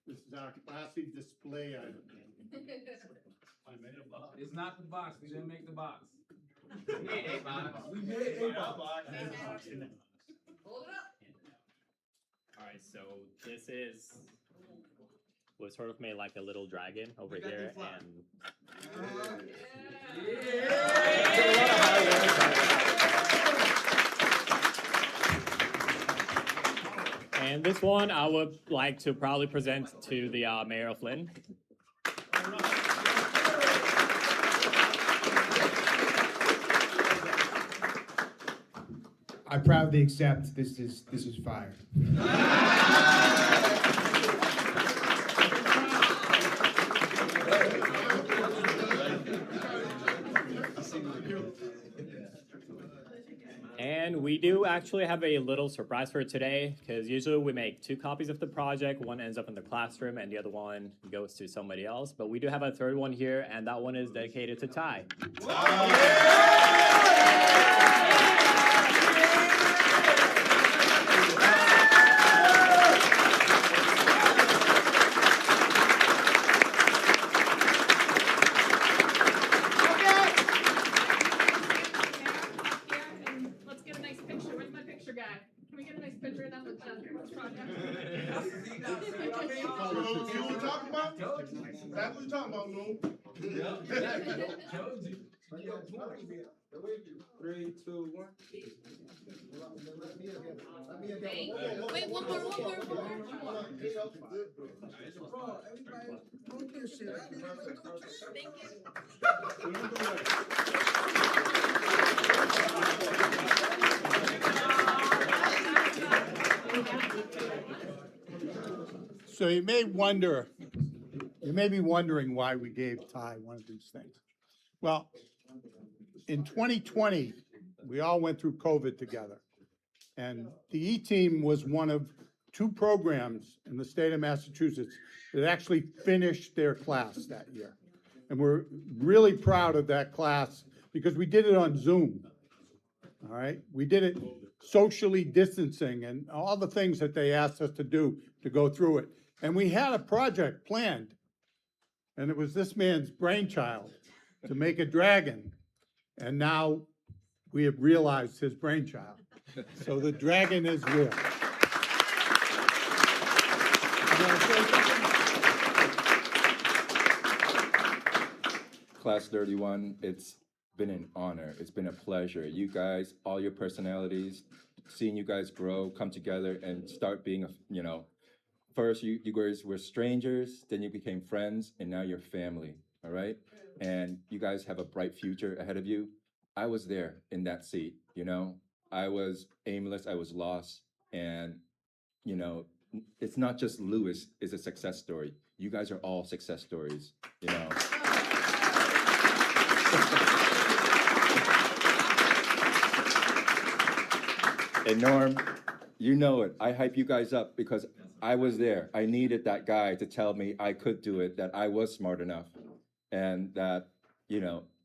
This is our classic display item. It's not the box. We didn't make the box. Hold it up. All right, so this is, we sort of made like a little dragon over here, and and this one I would like to proudly present to the mayor of Lynn. I proudly accept this is fire. And we do actually have a little surprise for today, because usually we make 2 copies of the project. One ends up in the classroom and the other one goes to somebody else. But we do have a third one here, and that one is dedicated to Ty. Let's get a nice picture. Where's my picture guy? Can we get a nice picture of them with the project? You know what we're talking about? That's what you're talking about, no? 3, 2, 1. Wait, one more. So you may be wondering why we gave Ty one of these things. Well, in 2020, we all went through COVID together. And the E-Team was one of 2 programs in the state of Massachusetts that actually finished their class that year. And we're really proud of that class because we did it on Zoom. All right, we did it socially distancing and all the things that they asked us to do to go through it. And we had a project planned, and it was this man's brainchild to make a dragon. And now we have realized his brainchild. So the dragon is real. Class 31, it's been an honor. It's been a pleasure. You guys, all your personalities, seeing you guys grow, come together and start being, first you guys were strangers, then you became friends, and now you're family, all right? And you guys have a bright future ahead of you. I was there in that seat, I was aimless, I was lost, and, it's not just Lewis is a success story. You guys are all success stories, And Norm, you know it. I hype you guys up because I was there. I needed that guy to tell me I could do it, that I was smart enough, and that,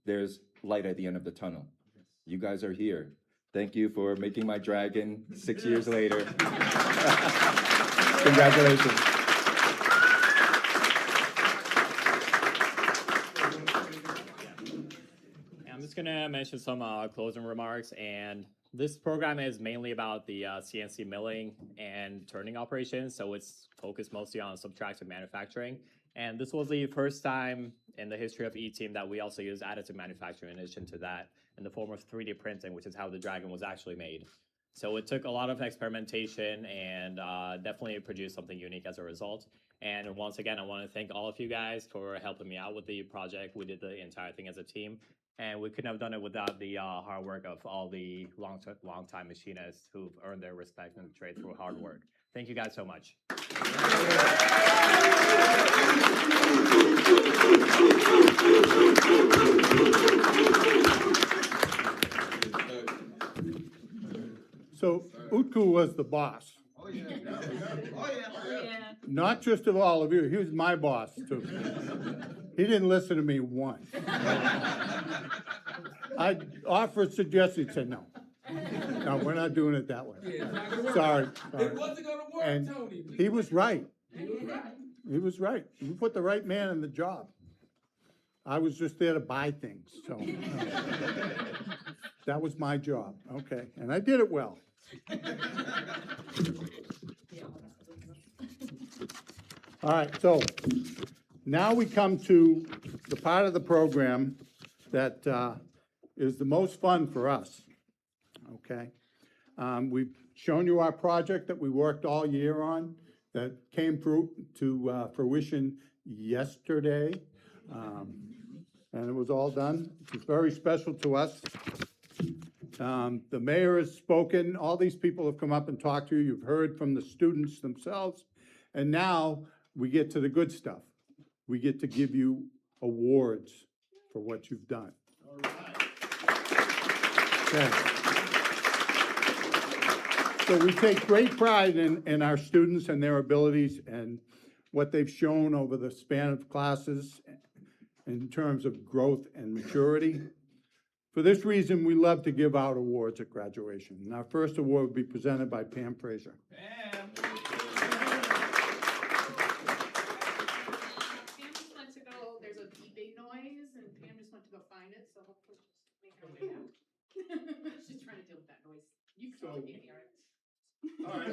there's light at the end of the tunnel. You guys are here. Thank you for making my dragon 6 years later. Congratulations. And I'm just just gonna mention some closing remarks, and this program is mainly about the CNC milling and turning operations, so it's focused mostly on subtractive manufacturing. And this was the first time in the history of E-Team that we also used additive manufacturing in addition to that, in the form of 3D printing, which is how the Dragon was actually made. So it took a lot of experimentation and definitely produced something unique as a result. And once again, I want to thank all of you guys for helping me out with the project. We did the entire thing as a team, and we couldn't have done it without the hard work of all the long-time machinists who've earned their respect in the trade through hard work. Thank you guys so much. So Utku was the boss. Not just of all of you, he was my boss too. He didn't listen to me once. I offered suggestions, he said no. No, we're not doing it that way. Sorry. It wasn't gonna work, And Tony. he was right. He was right. You put the right man in the job. I was just there to buy things, so. That was my job, okay, and I did it well. All right, so now we come to the part of the program that is the most fun for us, okay? We've shown you our project that we worked all year on that came through to fruition yesterday, and it was all done. It's very special to us. The mayor has spoken, all these people have come up and talked to you, you've heard from the students themselves, and now we get to the good stuff. We get to give you awards for what you've done. Okay. So we take great pride in our students and their abilities and what they've shown over the span of classes in terms of growth and maturity. For this reason, we love to give out awards at graduation. And our first award will be presented by Pam Fraser. Pam just went to go, there's a beeping noise, and Pam just went to go find it, so hopefully she'll make her way out. She's trying to deal with that noise. You can probably can't hear it. All right.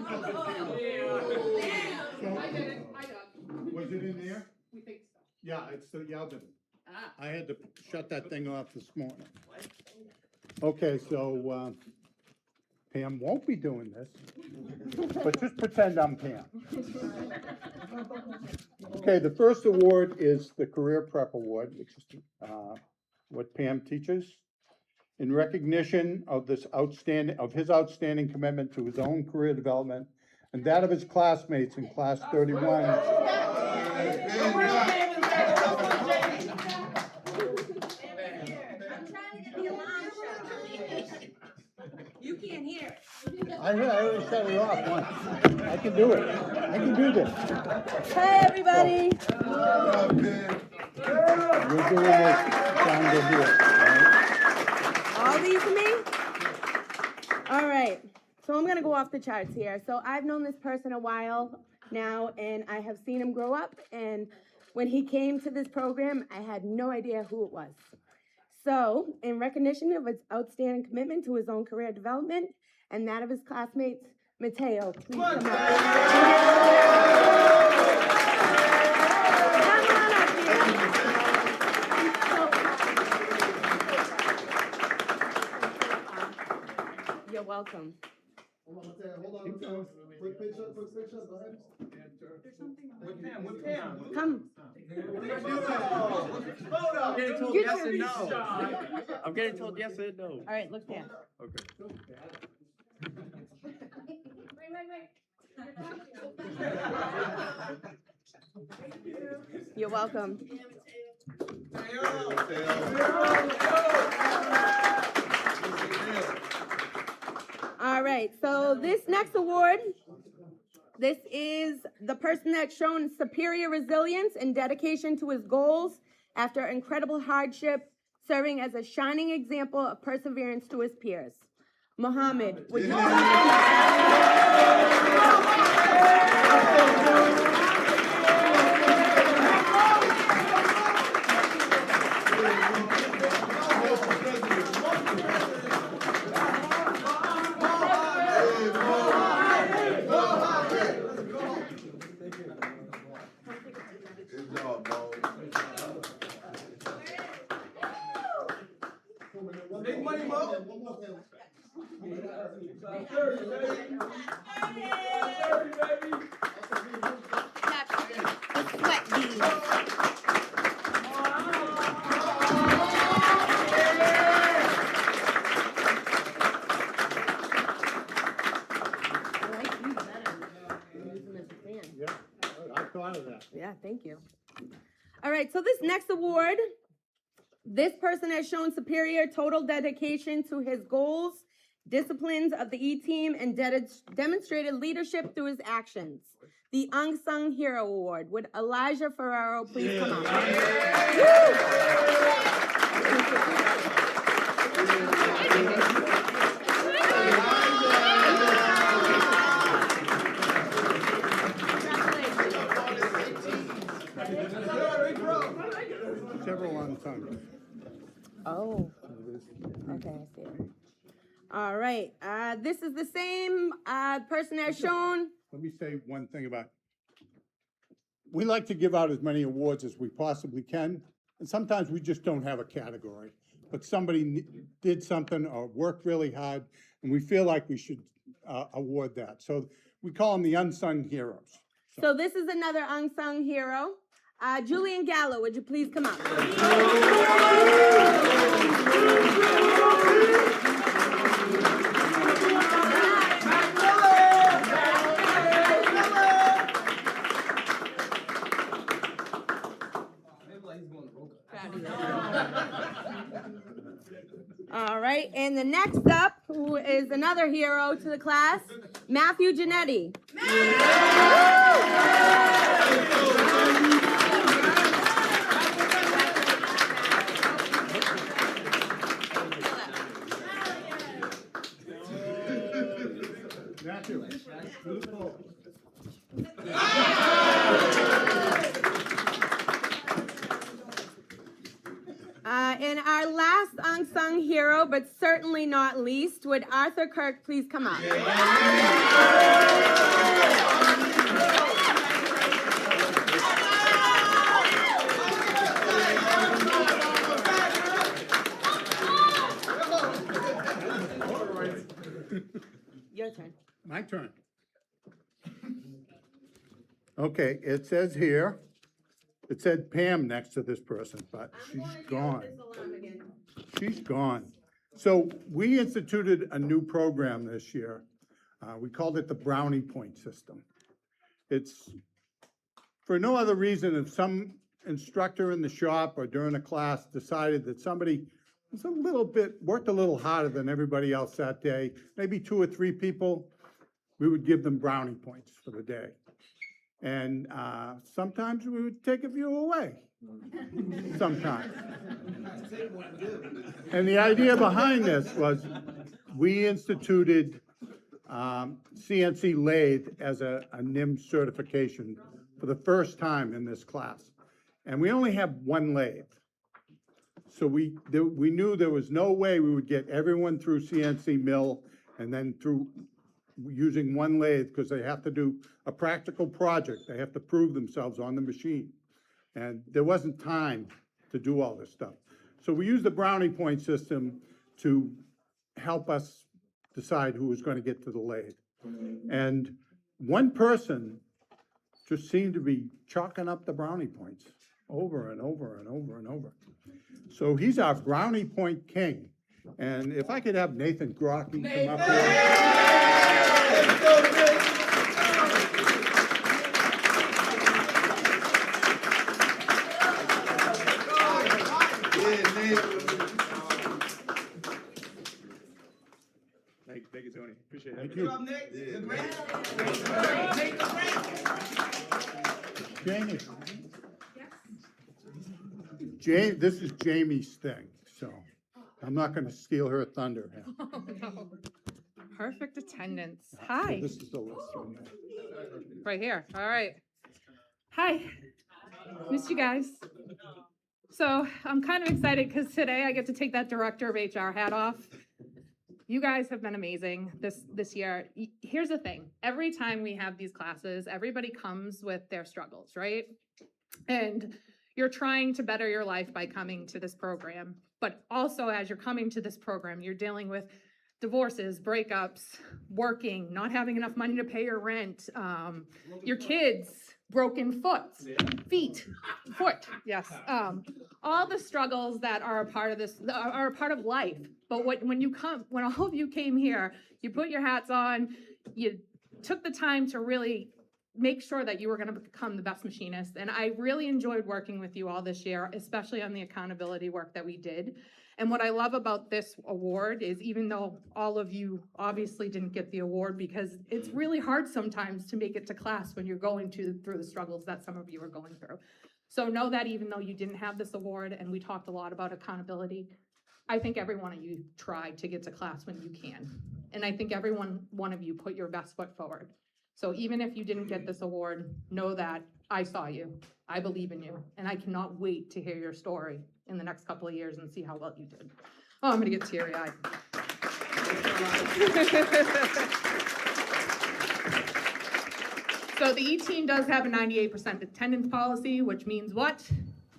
I did it, I got it. Was it in there? We think so. Yeah, it's the oven. Ah. I had to shut that thing off this morning. Okay, so Pam won't be doing this, but just pretend I'm Pam. Okay, the first award is the Career Prep Award, which is what Pam teaches. In recognition of his outstanding commitment to his own career development and that of his classmates in class 31. You can't hear it. I already shut it off once. I can do it. I can do this. Hey, everybody. You're doing this down to here. All these to me? All right. So I'm going to go off the charts here. So I've known this person a while now, and I have seen him grow up. And when he came to this program, I had no idea who it was. So, in recognition of his outstanding commitment to his own career development and that of his classmates, Mateo, please come up. You're welcome. Hold on. Quick picture, go ahead. Come. I'm getting told yes and no. I'm getting told yes and no. All right, look there. Okay. You're welcome. All right, so this next award, this is the person that's shown superior resilience and dedication to his goals after incredible hardship, serving as a shining example of perseverance to his peers. Mohammed, would you Sweat beads. I like you better. I'm using this as a fan. Yeah, I thought of that. Yeah, thank you. All right, so this next award, this person has shown superior total dedication to his goals, disciplines of the E-Team, and demonstrated leadership through his actions. The Unsung Hero Award. Would Elijah Ferraro please come up? Several unsung. Oh, okay, I see it. All right, this is the same person as shown. Let me say one thing about, we like to give out as many awards as we possibly can, and sometimes we just don't have a category. But somebody did something or worked really hard, and we feel like we should award that. So we call them the unsung heroes. So this is another unsung hero. Julian Gallo, would you please come up? All right, and the next up, who is another hero to the class, Matthew Giannetti. Matthew. And our last unsung hero, but certainly not least, would Arthur Kirk please come up? Your turn. My turn. Okay, it says here, it said Pam next to this person, but she's gone. She's gone. So we instituted a new program this year. We called it the Brownie Point System. It's for no other reason if some instructor in the shop or during a class decided that somebody was worked a little harder than everybody else that day, maybe 2 or 3 people, we would give them brownie points for the day. And sometimes we would take a few away, sometimes. And the idea behind this was we instituted CNC lathe as a NIM certification for the first time in this class. And we only have 1 lathe. So we knew there was no way we would get everyone through CNC mill and then through using 1 lathe, because they have to do a practical project. They have to prove themselves on the machine. And there wasn't time to do all this stuff. So we used the brownie point system to help us decide who was going to get to the lathe. And one person just seemed to be chalking up the brownie points over and over and over and over. So he's our brownie point king. And if I could have Nathan Grocky come up Thank you, Tony. Appreciate it. Thank you. Jamie, this is Jamie's thing, so I'm not going to steal her thunder. Oh, no. Perfect attendance. Hi. This is the list one. Right here. All right. Hi. Missed you guys. So I'm kind of excited because today I get to take that director of HR hat off. You guys have been amazing this year. Here's the thing. Every time we have these classes, everybody comes with their struggles, right? And you're trying to better your life by coming to this program. But also as you're coming to this program, you're dealing with divorces, breakups, working, not having enough money to pay your rent, your kids, broken foot, yes. All the struggles that are a part of this, are a part of life. But when all of you came here, you put your hats on, you took the time to really make sure that you were gonna become the best machinist. And I really enjoyed working with you all this year, especially on the accountability work that we did. And what I love about this award is, even though all of you obviously didn't get the award, because it's really hard sometimes to make it to class when you're going through the struggles that some of you are going through. So know that even though you didn't have this award, and we talked a lot about accountability, I think every one of you tried to get to class when you can. And I think every one of you put your best foot forward. So even if you didn't get this award, know that I saw you, I believe in you, and I cannot wait to hear your story in the next couple of years and see how well you did. Oh, I'm gonna get teary-eyed. So the E-team does have a 98% attendance policy, which means what?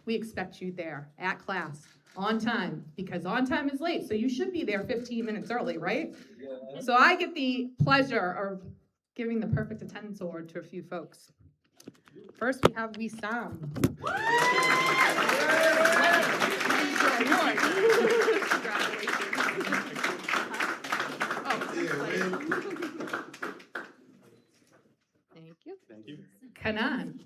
We expect you there at class, on time, because on time is late, so you should be there 15 minutes early, right? Yeah. So I get the pleasure of giving the perfect attendance award to a few folks. First, we have Wissam. Thank you. Thank you. Kanan.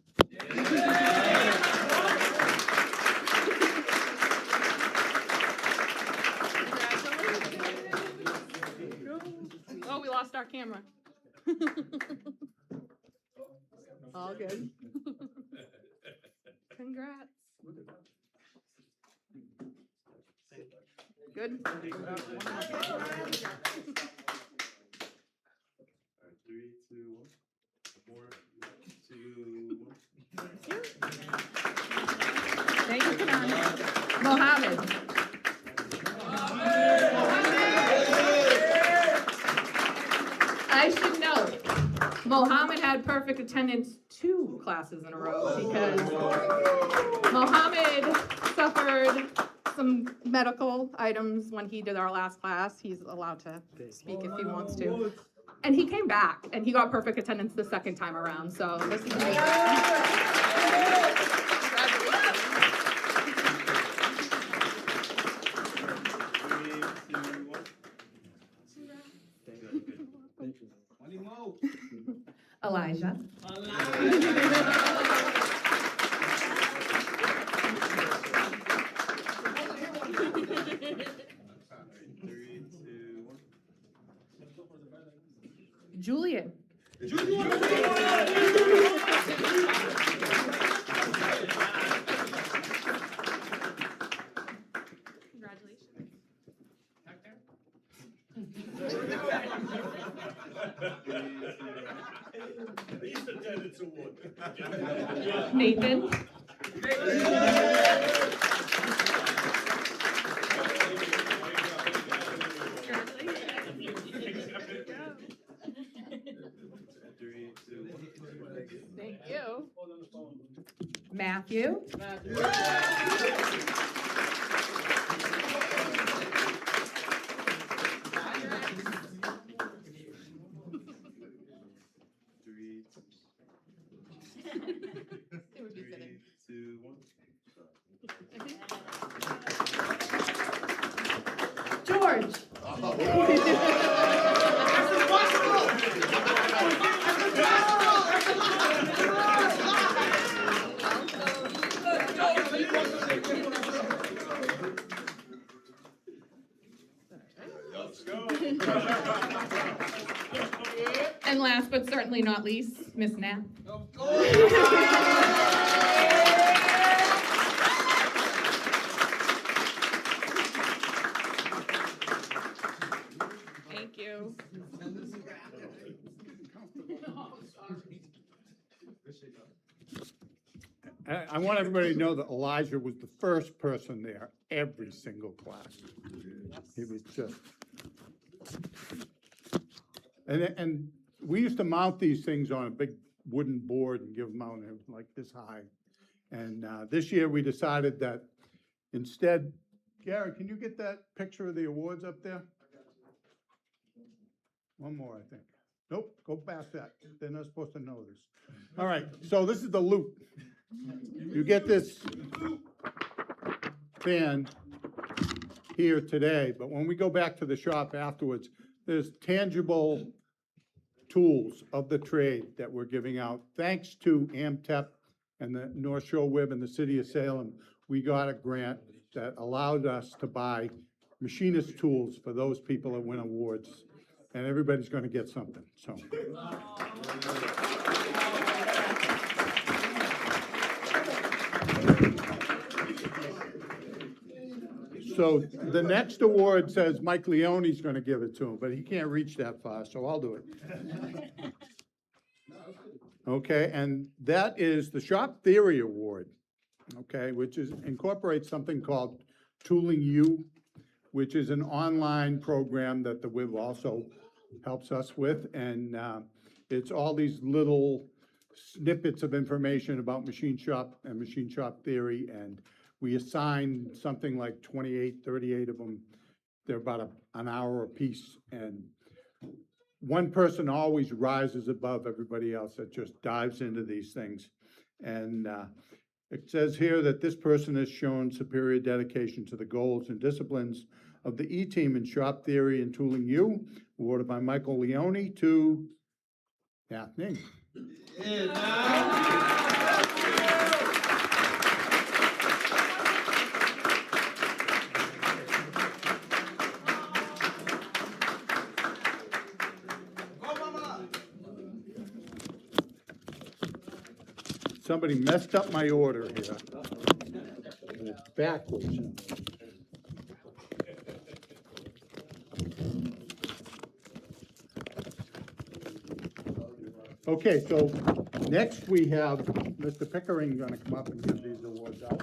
Oh, we lost our camera. All good. Congrats. Good. 3, 2, 1. 4, 2, 1. Thank you, Kanan. Mohammed. I should note, Mohammed had perfect attendance 2 classes in a row because Mohammed suffered some medical items when he did our last class. He's allowed to speak if he wants to. And he came back and he got perfect attendance the second time around. So this is amazing. Elijah. Julian. Congratulations. Nathan. Thank you. Matthew. George. And last but certainly not least, Miss Knapp. Thank you. I want everybody to know that Elijah was the first person there every single class. He was just. And we used to mount these things on a big wooden board and give them out, and it was like this high. And this year we decided that instead, Gary, can you get that picture of the awards up there? One more, I think. Nope, go past that. They're not supposed to know this. All right, so this is the loot. You get this fan here today, but when we go back to the shop afterwards, there's tangible tools of the trade that we're giving out. Thanks to AMTEP and the North Shore Web and the City of Salem, we got a grant that allowed us to buy machinist tools for those people that win awards. And everybody's gonna get something, so. So the next award says Mike Leone's gonna give it to him, but he can't reach that far, so I'll do it. Okay, and that is the Shop Theory Award, okay, which incorporates something called Tooling U, which is an online program that the WIB also helps us with, and it's all these little snippets of information about machine shop and machine shop theory, and we assign something like 28, 38 of them. They're about an hour apiece, and one person always rises above everybody else that just dives into these things. And it says here that this person has shown superior dedication to the goals and disciplines of the E-Team in Shop Theory and Tooling U, awarded by Michael Leone to Daphne. Somebody messed up my order here. And it's backwards. Okay, so next we have Mr. Pickering gonna come up and give these awards out.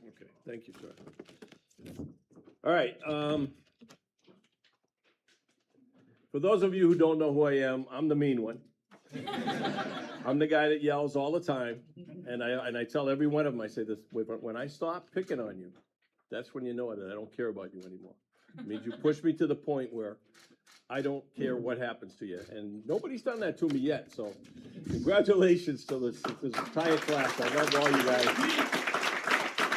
Okay, thank you, sir. All right, for those of you who don't know who I am, I'm the mean one. I'm the guy that yells all the time, and I tell every one of them, I say this, when I stop picking on you, that's when you know that I don't care about you anymore. It means you push me to the point where I don't care what happens to you, and nobody's done that to me yet, so congratulations to this entire class. I love all you guys.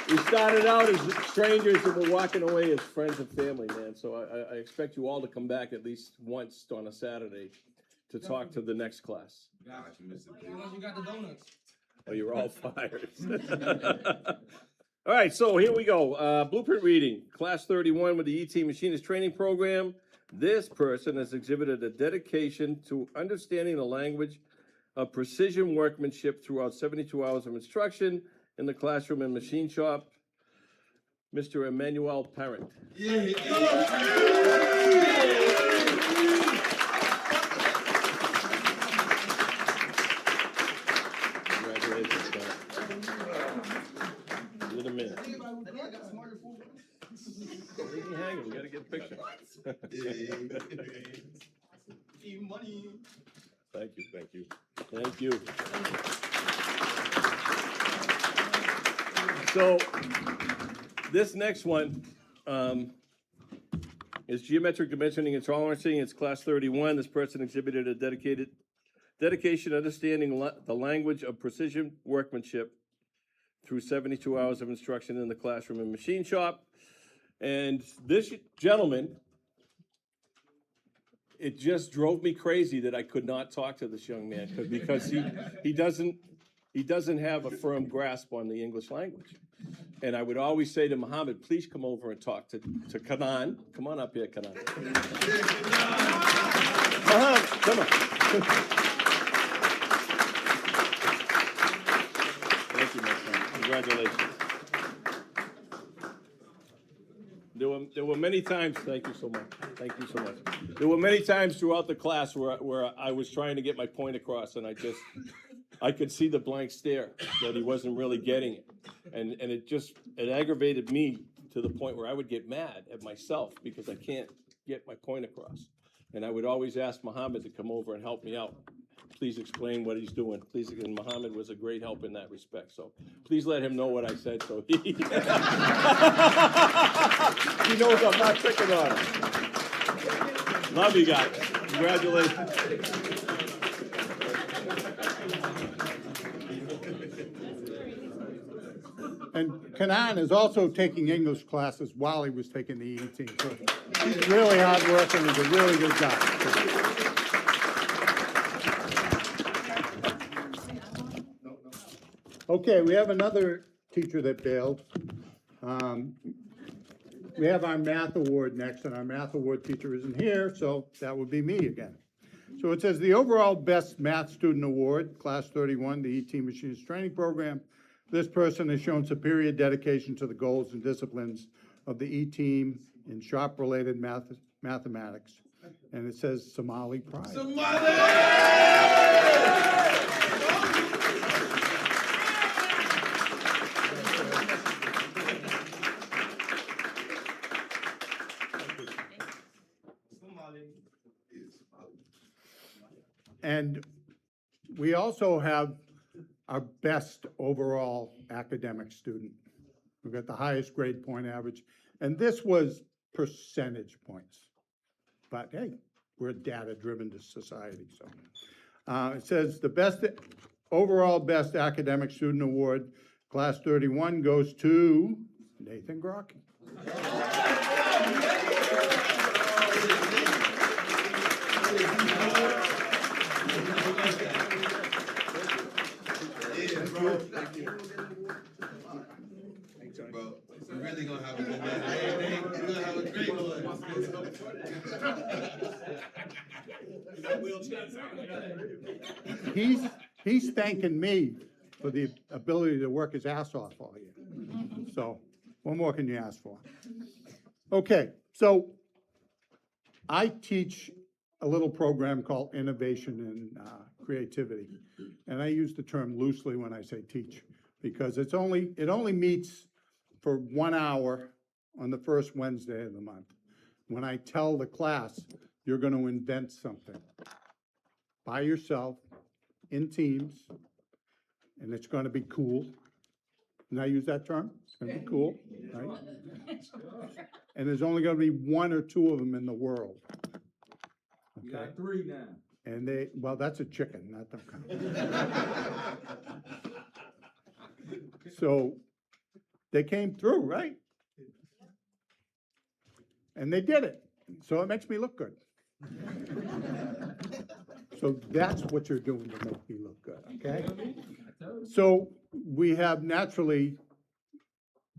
We started out as strangers and we're walking away as friends and family, man. So I expect you all to come back at least once on a Saturday to talk to the next class. Got you, Mr. P. Once you got the donuts. Oh, you're all fired. All right, so here we go. Blueprint reading, class 31 with the E-Team Machinist Training Program. This person has exhibited a dedication to understanding the language of precision workmanship throughout 72 hours of instruction in the classroom and machine shop. Mr. Emmanuel Parent. Congratulations, sir. You're the man. Leave me hanging, we gotta get a picture. Thank you, thank you, thank you. So, this next one is geometric dimensioning and tolerancing. It's class 31. This person exhibited a dedication understanding the language of precision workmanship through 72 hours of instruction in the classroom and machine shop. And this gentleman, it just drove me crazy that I could not talk to this young man because he doesn't have a firm grasp on the English language. And I would always say to Muhammad, please come over and talk to Kanan. Come on up here, Kanan. Come on. Thank you, my friend. Congratulations. There were many times, thank you so much. Thank you so much. There were many times throughout the class where I was trying to get my point across and I could see the blank stare that he wasn't really getting it. And it aggravated me to the point where I would get mad at myself because I can't get my point across. And I would always ask Muhammad to come over and help me out. please explain what he's doing. Please, and Muhammad was a great help in that respect, so please let him know what I said, so he he knows I'm not picking on him. Love you guys. Congratulations. And Kanan is also taking English classes while he was taking the E team. So he's really hard working and he's a really good guy. Okay, we have another teacher that bailed. We have our math award next, and our math award teacher isn't here, so that would be me again. So it says the overall best math student award, class 31, the E-Team Machinist Training Program. This person has shown superior dedication to the goals and disciplines of the E-Team in shop-related mathematics. And it says Somali pride. And we also have our best overall academic student. We've got the highest grade point average, and this was percentage points. But hey, we're a data-driven society, so. It says the best, overall best academic student award, class 31, goes to Nathan Grocky. Bro, we're really gonna have a good night. Hey, we're gonna have a great one. He's thanking me for the ability to work his ass off all year. So, what more can you ask for? Okay, so I teach a little program called Innovation and Creativity. And I use the term loosely when I say teach, because it only meets for 1 hour on the first Wednesday of the month. When I tell the class, you're going to invent something by yourself, in teams, and it's going to be cool. Can I use that term? It's going to be cool, right? And there's only going to be 1 or 2 of them in the world. You got 3 now. And well, that's a chicken, not the cow. So they came through, right? And they did it. So it makes me look good. So that's what you're doing to make me look good, okay? So we have naturally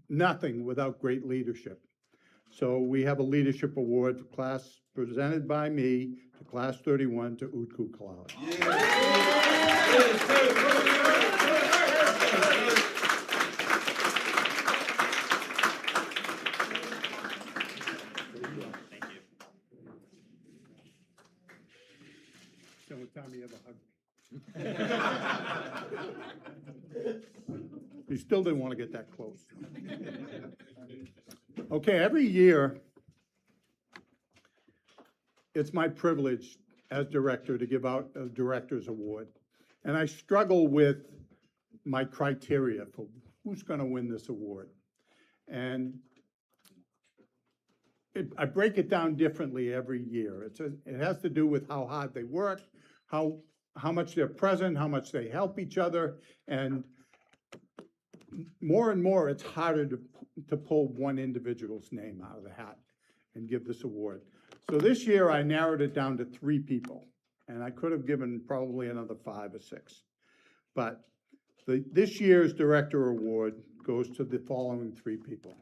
nothing without great leadership. So we have a leadership award for class presented by me to class 31 to Utku Kalala. So what time you ever hug me? You still didn't want to get that close. Okay, every year, it's my privilege as director to give out a director's award. And I struggle with my criteria for who's going to win this award. And I break it down differently every year. It has to do with how hard they work, how much they're present, how much they help each other, and more, it's harder to pull one individual's name out of the hat and give this award. So this year, I narrowed it down to 3 people, and I could have given probably another 5 or 6. But this year's director award goes to the following 3 people.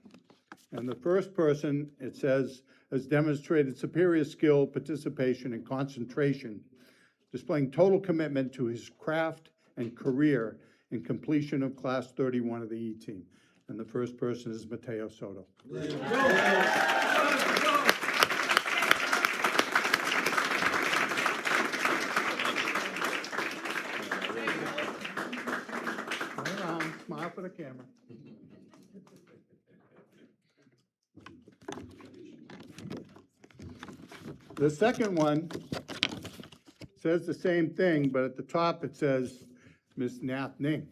And the first person, it says, has demonstrated superior skill, participation, and concentration, displaying total commitment to his craft and career in completion of class 31 of the E-Team. And the first person is Mateo Soto. Turn around, smile for the camera. The second one says the same thing, but at the top it says Miss Nath Ning.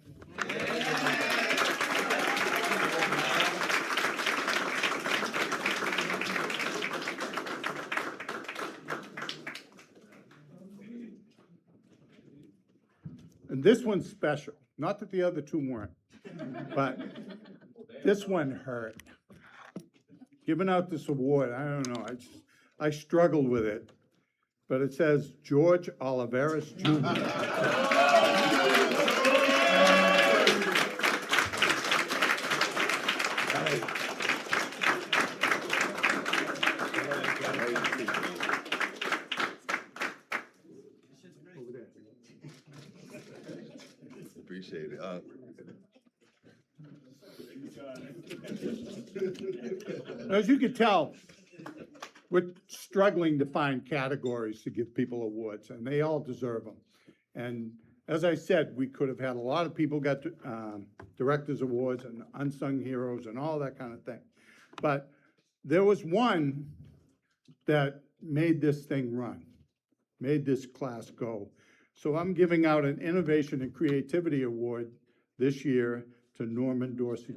And this one's special, not that the other two weren't, but this one hurt. Giving out this award, I don't know, I struggled with it, but it says George Oliveris Jr. Appreciate it. As you can tell, we're struggling to find categories to give people awards, and they all deserve them. And as I said, we could have had a lot of people get directors' awards and unsung heroes and all that kind of thing. But there was one that made this thing run, made this class go. So I'm giving out an Innovation and Creativity Award this year to Norman Dorsey.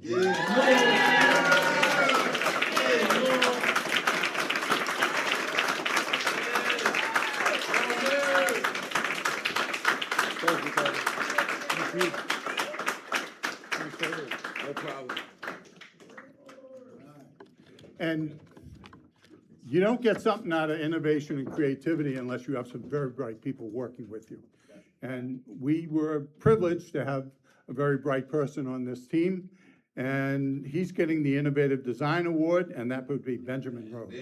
No problem. And you don't get something out of innovation and creativity unless you have some very bright people working with you. And we were privileged to have a very bright person on this team, and he's getting the Innovative Design Award, and that would be Benjamin Rose.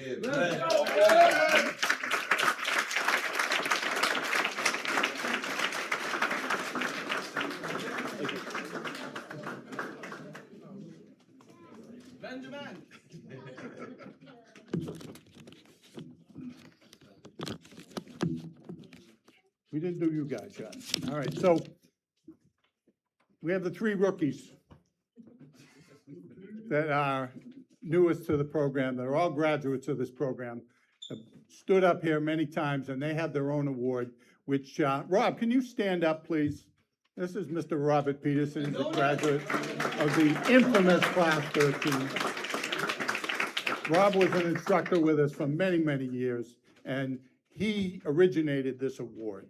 Benjamin. We didn't do you guys yet. All right, so we have the three rookies that are newest to the program. They're all graduates of this program. Have stood up here many times, and they have their own award, which, Rob, can you stand up, please? This is Mr. Robert Peterson, he's a graduate of the infamous Class 13. Rob was an instructor with us for many, many years, and he originated this award.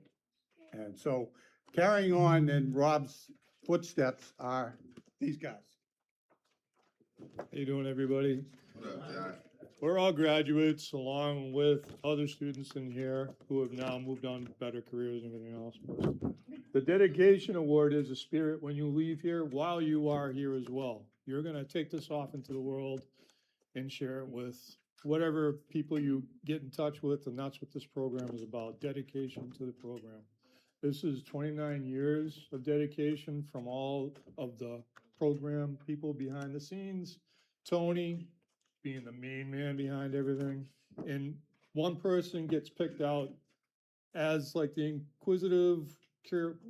And so carrying on in Rob's footsteps are these guys. How you doing, everybody? We're all graduates along with other students in here who have now moved on to better careers and everything else. The dedication award is a spirit when you leave here while you are here as well. You're gonna take this off into the world and share it with whatever people you get in touch with, and that's what this program is about, dedication to the program. This is 29 years of dedication from all of the program people behind the scenes. Tony being the main man behind everything. And one person gets picked out as like the inquisitive,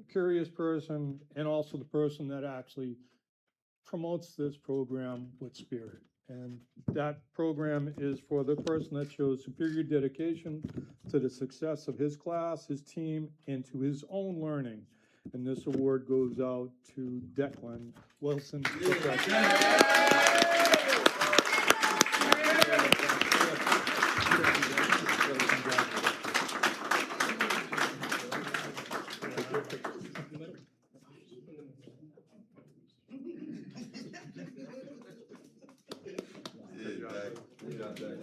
curious person, and also the person that actually promotes this program with spirit. And that program is for the person that shows superior dedication to the success of his class, his team, and to his own learning. And this award goes out to Declan Wilson.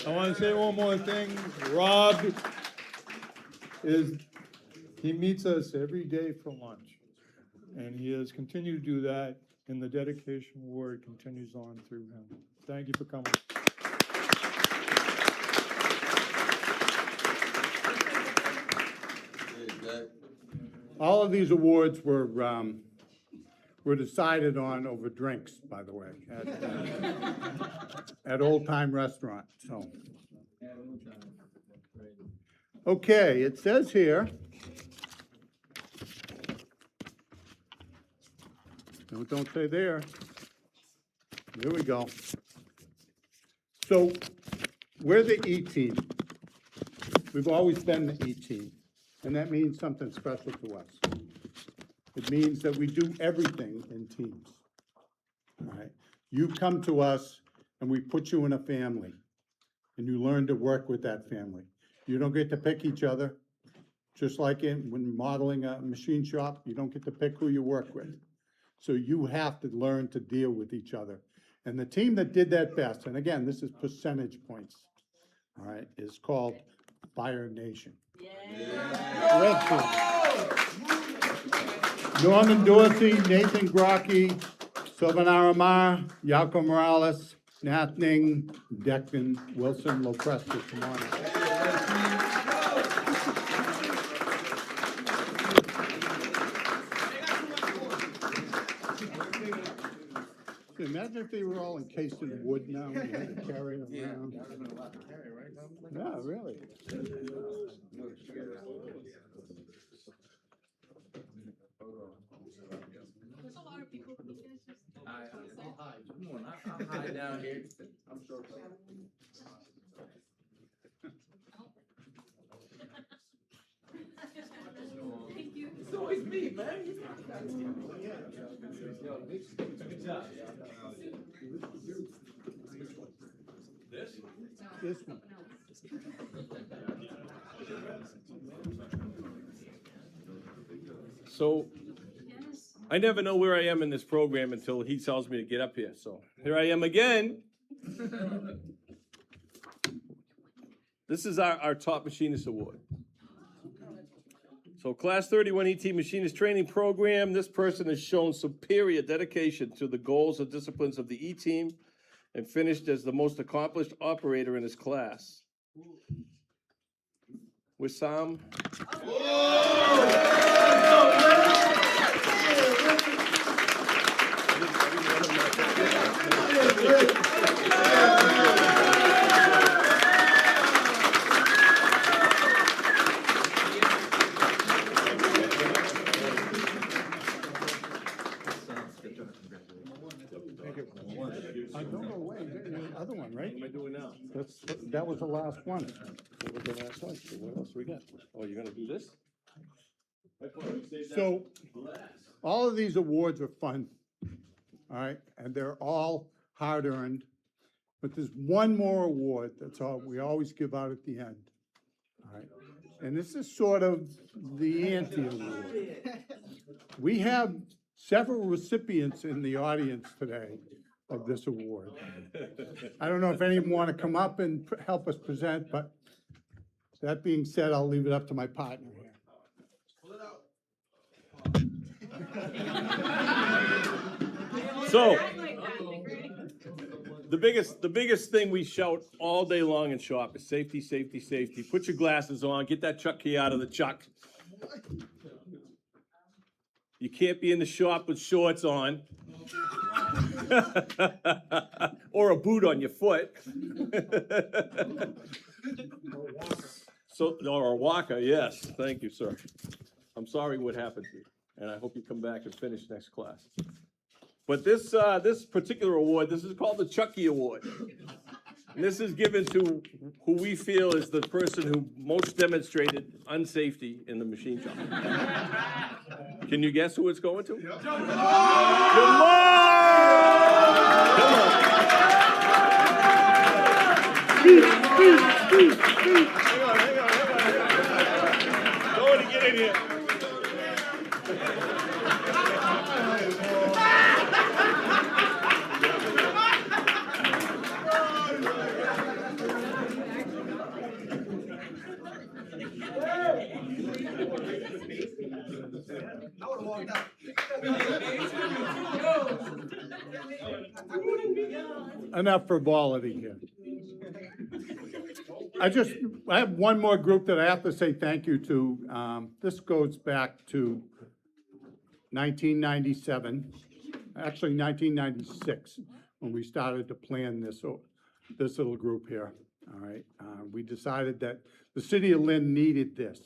I want to say one more thing. Rob he meets us every day for lunch. And he has continued to do that, and the dedication award continues on through him. Thank you for coming. All of these awards were decided on over drinks, by the way, at Old Time Restaurant, so. Okay, it says here, don't say there. Here we go. So, we're the E team. We've always been the E team. And that means something special to us. It means that we do everything in teams. All right? You come to us and we put you in a family and you learn to work with that family. You don't get to pick each other. Just like when modeling a machine shop, you don't get to pick who you work with. So you have to learn to deal with each other. And the team that did that best, and again, this is percentage points, all right, is called Fire Nation. Red team. Norman Dorsey, Nathan Grocky, Sylvan Aramar, Yako Morales, Nathning, Declan, Wilson, Lopresti. Come on. Imagine if they were all encased in wood now, you had to carry them around. Yeah, really. There's a lot of people who can just. I'll hide down here. I'm sure. Thank you. It's always me, man. Good job. This one. So I never know where I am in this program until he tells me to get up here. So here I am again. This is our Top Machinist Award. So Class 31 ET Machinist Training Program, this person has shown superior dedication to the goals and disciplines of the E-Team and finished as the most accomplished operator in his class. Wissam. Don't go away, the other one, right? What am I doing now? That was the last one. What was the last one? So what else we got? Oh, you're gonna do this? So, all of these awards are fun, all right, and they're all hard-earned, but there's one more award that's all, we always give out at the end, all right? And this is sort of the ante award. We have several recipients in the audience today of this award. I don't know if any of them want to come up and help us present, but that being said, I'll leave it up to my partner here. So, the biggest thing we shout all day long in shop is safety, safety, safety. Put your glasses on, get that chuck key out of the chuck. You can't be in the shop with shorts on. Or a boot on your foot. So, or a walker, yes, thank you, sir. I'm sorry what happened to you, and I hope you come back and finish next class. But this particular award, this is called the Chucky Award. And this is given to who we feel is the person who most demonstrated unsafety in the machine shop. Can you guess who it's going to? Come on, get in here. Enough frivolity here. I have one more group that I have to say thank you to. This goes back to 1997, actually 1996, when we started to plan this little group here, all right? We decided that the city of Lynn needed this,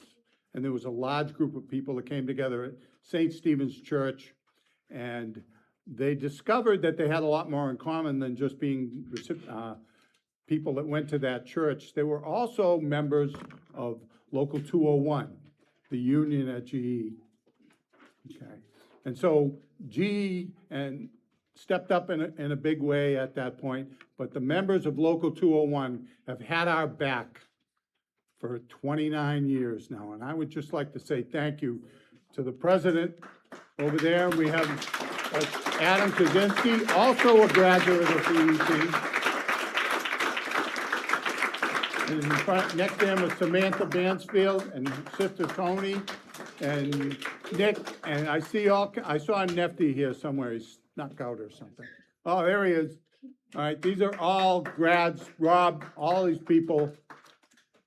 and there was a large group of people that came together at St. Stephen's Church, and they discovered that they had a lot more in common than just being people that went to that church. They were also members of Local 201, the union at GE. Okay, and so GE and stepped up in a big way at that point, but the members of Local 201 have had our back for 29 years now, and I would just like to say thank you to the president over there. We have Adam Kaczynski, also a graduate of the ET. And in front, next to him is Samantha Bansfield and Sister Tony and Nick, and I saw Nefty here somewhere. He's snuck out or something. Oh, there he is. All right, these are all grads. Rob, all these people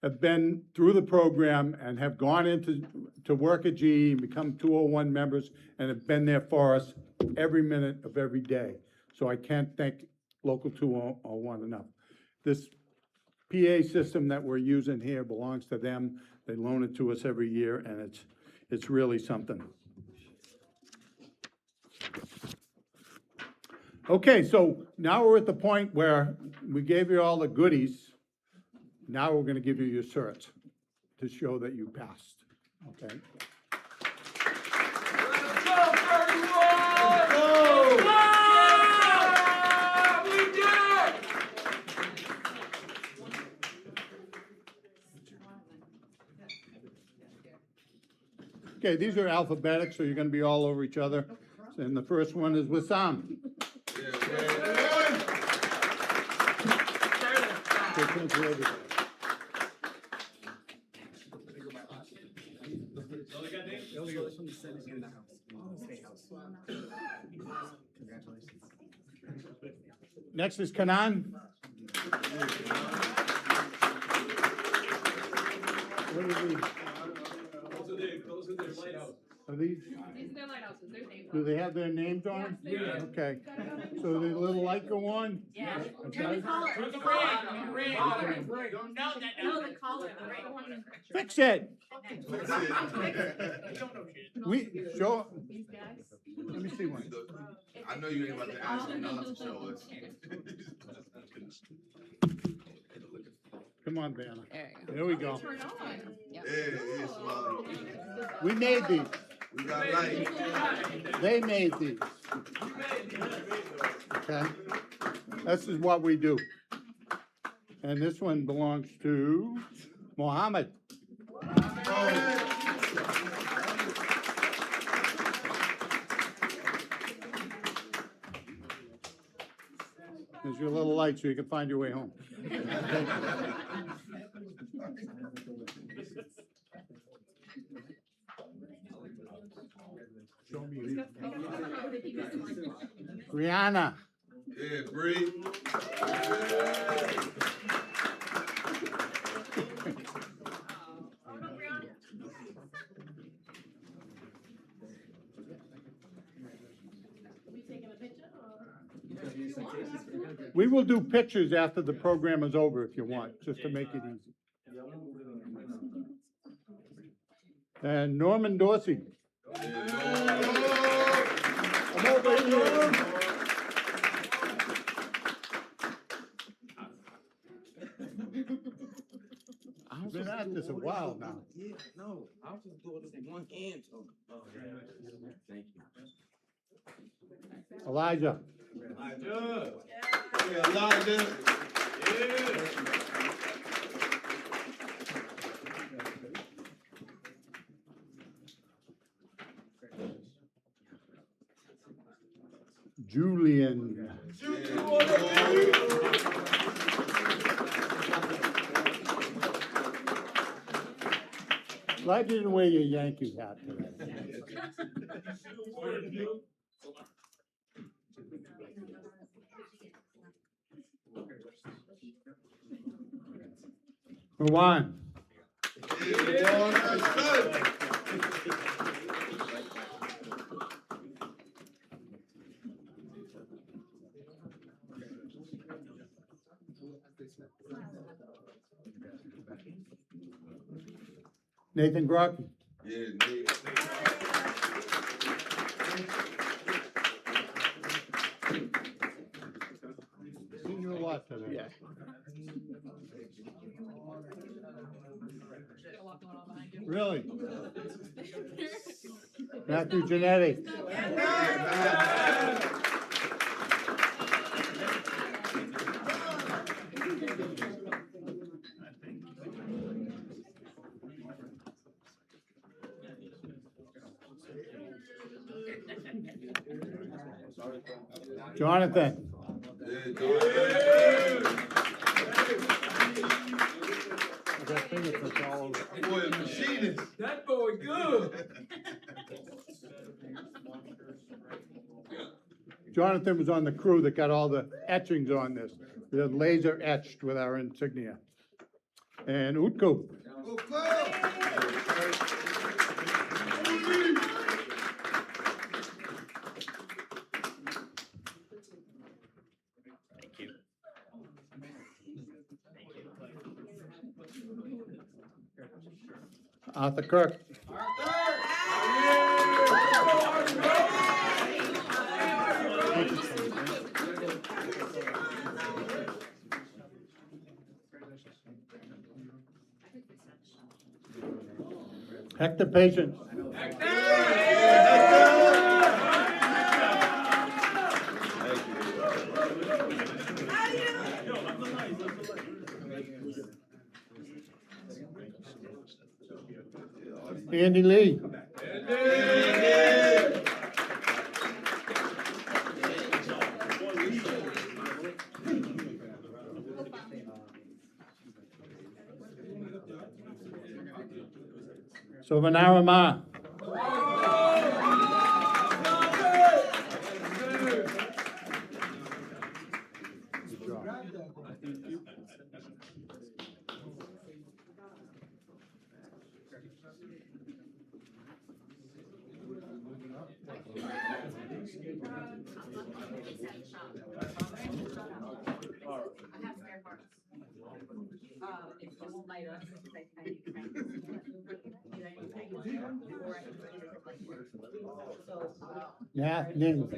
have been through the program and have gone into work at GE and become 201 members and have been there for us every minute of every day. So I can't thank Local 201 enough. This PA system that we're using here belongs to them. They loan it to us every year, and it's really something. Okay, so now we're at the point where we gave you all the goodies. Now we're gonna give you your certs to show that you passed, okay? Okay, these are alphabetic, so you're gonna be all over each other. And the first one is Wissam. Next is Kanan. What are these? Those are their lighthouse. Are these? These are their lighthouses, there's names Do they have their names on them? Yes, they do. Okay. So the little light go on? Yeah. Okay. No, the collar, Fix it. We, show, These guys. let me see one. I know you ain't about to ask me not to show us. Come on, Vanna. There you go. There we go. Turn on. Yep. Yeah, Swallow. We made these. We got light. They made these. Okay? This is what we do. And this one belongs to Mohammed. There's your little light so you can find your way home. Show me these. Brianna. Yeah, Bree. We will do pictures after the program is over if you want, just to make it easy. And Norman Dorsey. Come over here. You've been at this a while now. Yeah, no, I was just doing this with one hand. Thank you. Elijah. Elijah. Yeah, Elijah. Yeah. Julian. Glad you didn't wear your Yankee hat today. Juan. Nathan Grocky. Yeah, Nate. Seen you a lot today. Really? Matthew Genetti. Jonathan. Boy, a machinist. That boy good. Jonathan was on the crew that got all the etchings on this. They're laser etched with our insignia. And Utku. Thank you. Arthur Kirk. Hector Patience. Andy Lee. Sovanara Ma. Yeah, Lynn.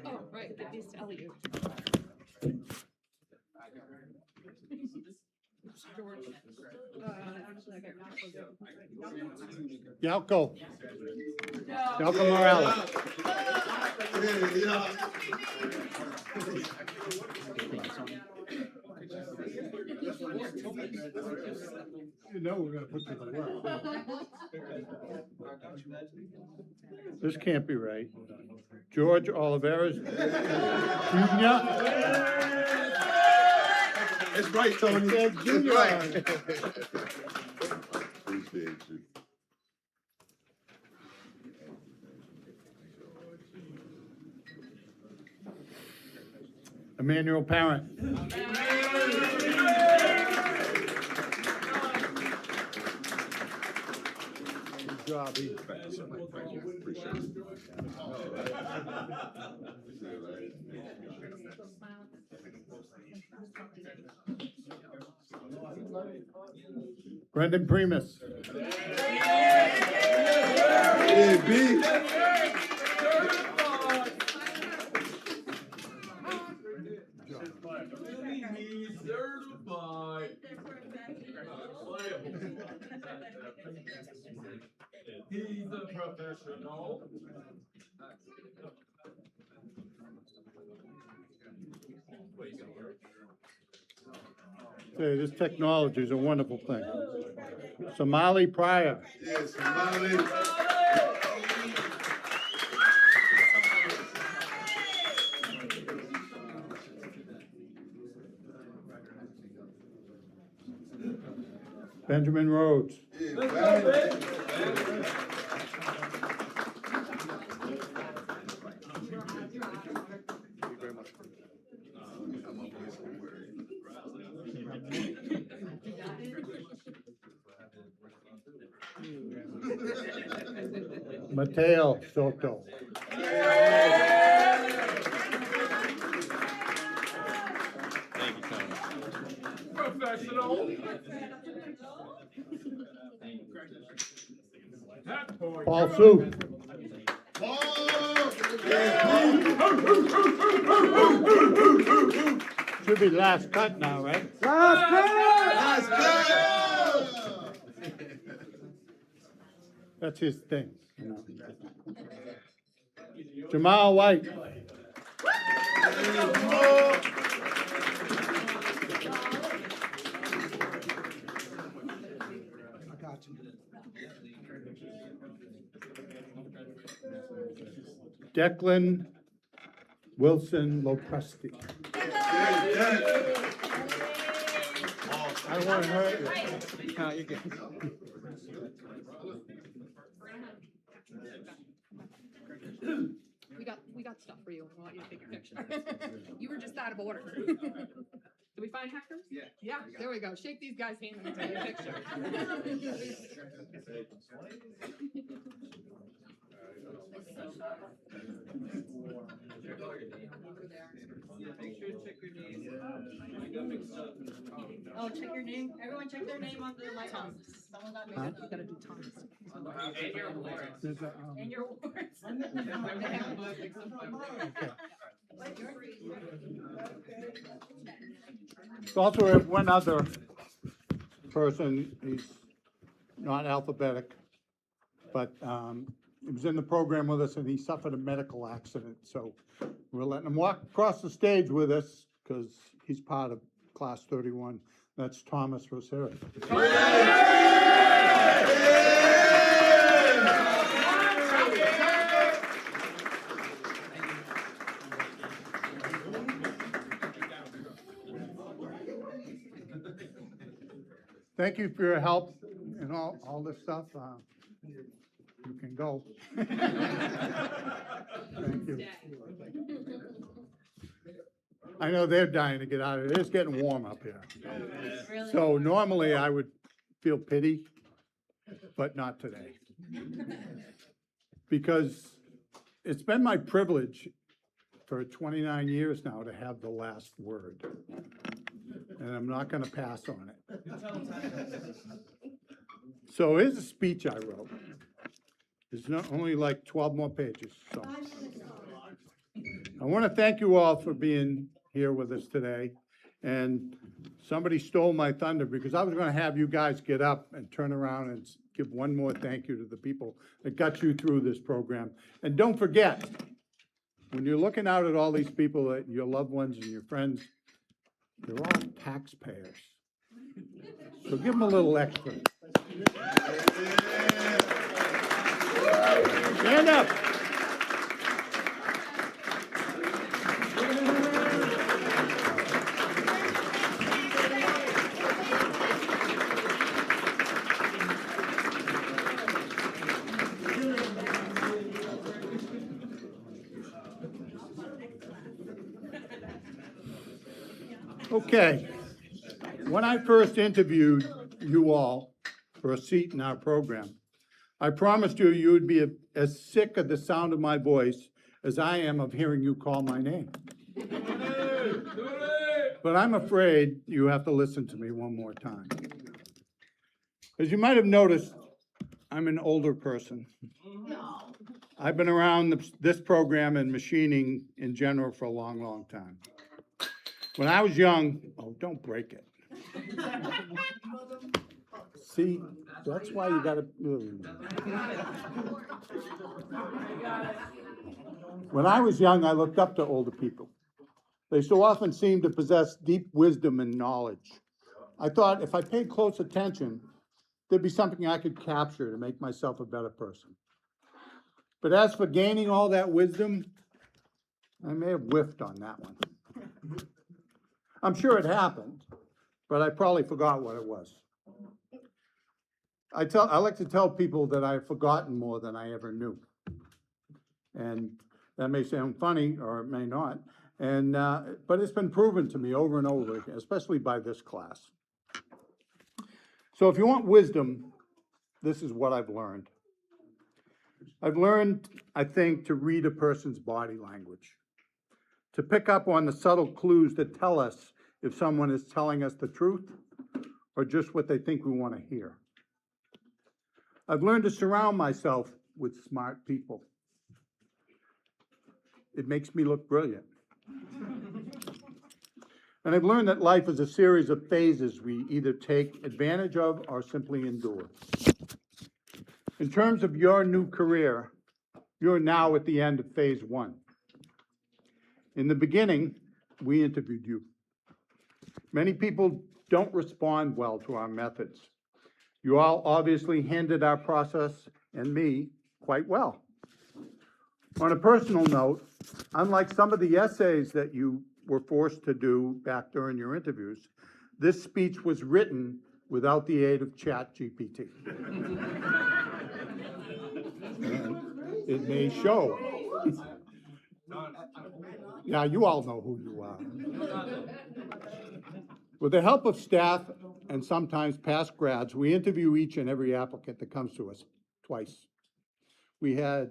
Oh, right, get these to Elliot. Yalko. Yalko Morales. You know we're gonna put you to work. This can't be right. George Oliveras Jr. It's right, Tony. It's It's right. Appreciate you. Emmanuel Parent. Good job, Heath. Brendan Primus. Yeah, B. He's a professional. Say, this technology is a wonderful thing. Somali Pryor. Yes, Somali. Benjamin Rhodes. Mateo Soto. Thank you, Tony. Professional. Paul Sue. Oh, yeah, Should be last cut now, right? Last That's his thing. You know. Jamal White. Declan Wilson Lopresti. I don't want to hurt you. No, you're good. We got stuff for you. We want you to take your picture. You were just out of order. Did we find Hector's? Yeah. Yeah, there we go. Shake these guys' hands and take a picture. Oh, check your name. Everyone check their name on the license. Someone got Huh? You gotta do Thomas. And your awards. And your awards. We also have one other person, he's not alphabetic, but he was in the program with us and he suffered a medical accident. So we're letting him walk across the stage with us because he's part of class 31. That's Thomas Rosero. Thank you for your help and all this stuff. You can go. Thank you. I know they're dying to get out of it. It's getting warm up here. So normally I would feel pity, but not today. Because it's been my privilege for 29 years now to have the last word. And I'm not gonna pass on it. So here's a speech I wrote. It's not only like 12 more pages, so. I wanna thank you all for being here with us today. And somebody stole my thunder because I was gonna have you guys get up and turn around and give one more thank you to the people that got you through this program. And don't forget, when you're looking out at all these people, that your loved ones and your friends, they're all taxpayers. So give them a little extra. Stand up. Okay, when I first interviewed you all for a seat in our program, I promised you you would be as sick of the sound of my voice as I am of hearing you call my name. But I'm afraid you have to listen to me one more time. As you might have noticed, I'm an older person. I've been around this program and machining in general for a long, long time. When I was young, oh, don't break it. See, that's why you gotta. When I was young, I looked up to older people. They so often seemed to possess deep wisdom and knowledge. I thought if I paid close attention, there'd be something I could capture to make myself a better person. But as for gaining all that wisdom, I may have whiffed on that one. I'm sure it happened, but I probably forgot what it was. I like to tell people that I've forgotten more than I ever knew. And that may sound funny, or it may not. And, but it's been proven to me over and over again, especially by this class. So if you want wisdom, this is what I've learned. I've learned, I think, to read a person's body language, to pick up on the subtle clues that tell us if someone is telling us the truth or just what they think we want to hear. I've learned to surround myself with smart people. It makes me look brilliant. And I've learned that life is a series of phases we either take advantage of or simply endure. In terms of your new career, you're now at the end of phase one. In the beginning, we interviewed you. Many people don't respond well to our methods. You all obviously handled our process and me quite well. On a personal note, unlike some of the essays that you were forced to do back during your interviews, this speech was written without the aid of ChatGPT. It may show. Yeah, you all know who you are. With the help of staff and sometimes past grads, we interview each and every applicant that comes to us twice. We had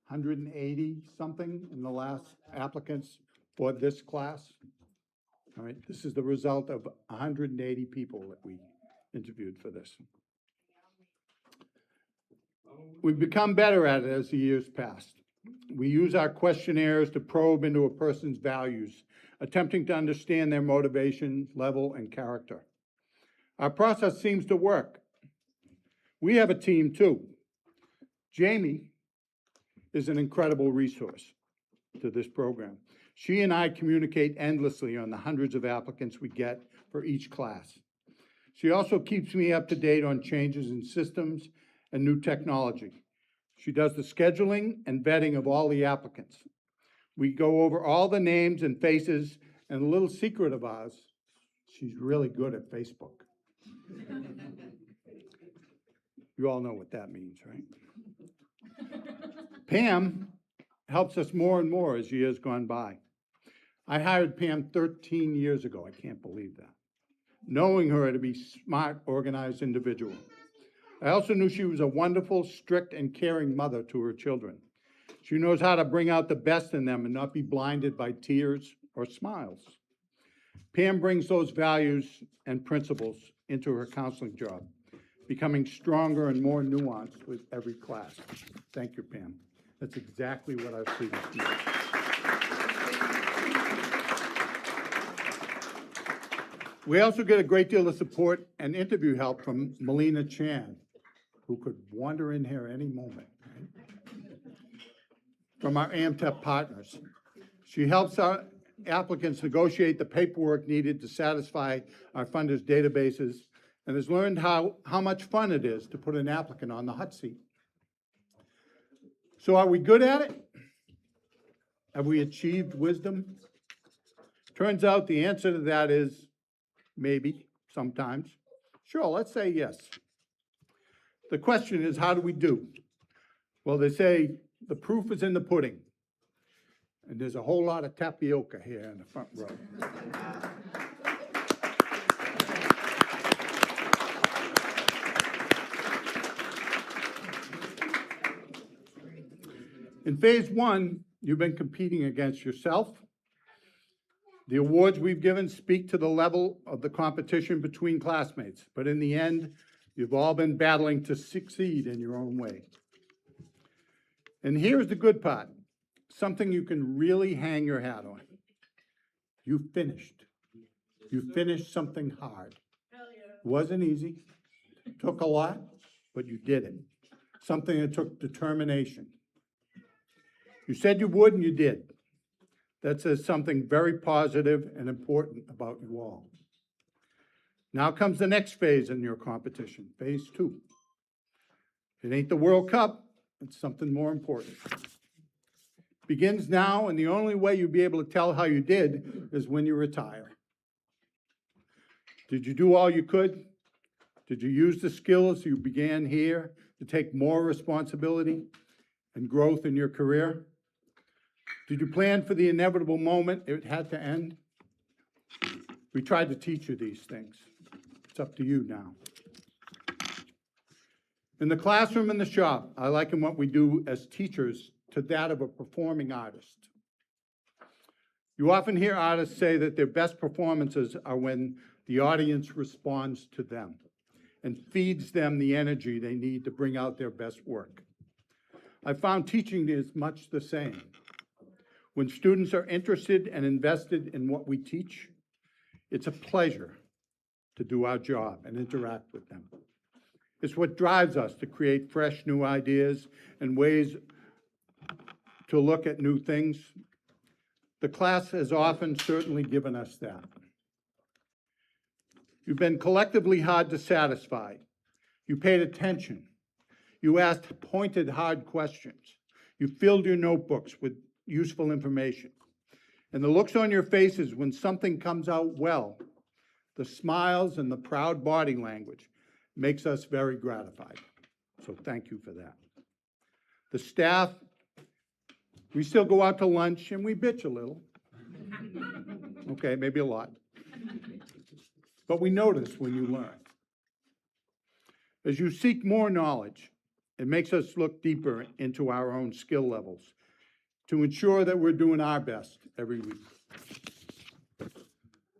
180 something in the last applicants for this class. All right, this is the result of 180 people that we interviewed for this. We've become better at it as the years passed. We use our questionnaires to probe into a person's values, attempting to understand their motivation, level, and character. Our process seems to work. We have a team too. Jamie is an incredible resource to this program. She and I communicate endlessly on the hundreds of applicants we get for each class. She also keeps me up to date on changes in systems and new technology. She does the scheduling and vetting of all the applicants. We go over all the names and faces, and a little secret of ours, she's really good at Facebook. You all know what that means, right? Pam helps us more and more as years gone by. I hired Pam 13 years ago. I can't believe that. Knowing her to be a smart, organized individual. I also knew she was a wonderful, strict, and caring mother to her children. She knows how to bring out the best in them and not be blinded by tears or smiles. Pam brings those values and principles into her counseling job, becoming stronger and more nuanced with every class. Thank you, Pam. That's exactly what our students need. We also get a great deal of support and interview help from Melina Chan, who could wander in here any moment, right? From our AMTEP partners. She helps our applicants negotiate the paperwork needed to satisfy our funders' databases and has learned how much fun it is to put an applicant on the hot seat. So are we good at it? Have we achieved wisdom? Turns out the answer to that is maybe, sometimes. Sure, let's say yes. The question is, how do we do? Well, they say the proof is in the pudding. And there's a whole lot of tapioca here in the front row. In phase one, you've been competing against yourself. The awards we've given speak to the level of the competition between classmates, but in the end, you've all been battling to succeed in your own way. And here's the good part, something you can really hang your hat on. You finished. You finished something hard. It wasn't easy, it took a lot, but you did it. Something that took determination. You said you would and you did. That says something very positive and important about you all. Now comes the next phase in your competition, phase two. It ain't the World Cup, it's something more important. Begins now, and the only way you'll be able to tell how you did is when you retire. Did you do all you could? Did you use the skills you began here to take more responsibility and growth in your career? Did you plan for the inevitable moment it had to end? We tried to teach you these things. It's up to you now. In the classroom and the shop, I liken what we do as teachers to that of a performing artist. You often hear artists say that their best performances are when the audience responds to them and feeds them the energy they need to bring out their best work. I found teaching is much the same. When students are interested and invested in what we teach, it's a pleasure to do our job and interact with them. It's what drives us to create fresh new ideas and ways to look at new things. The class has often certainly given us that. You've been collectively hard to satisfy. You paid attention. You asked pointed, hard questions. You filled your notebooks with useful information. And the looks on your faces when something comes out well, the smiles and the proud body language makes us very gratified. So thank you for that. The staff, we still go out to lunch and we bitch a little. Okay, maybe a lot. But we notice when you learn. As you seek more knowledge, it makes us look deeper into our own skill levels to ensure that we're doing our best every week.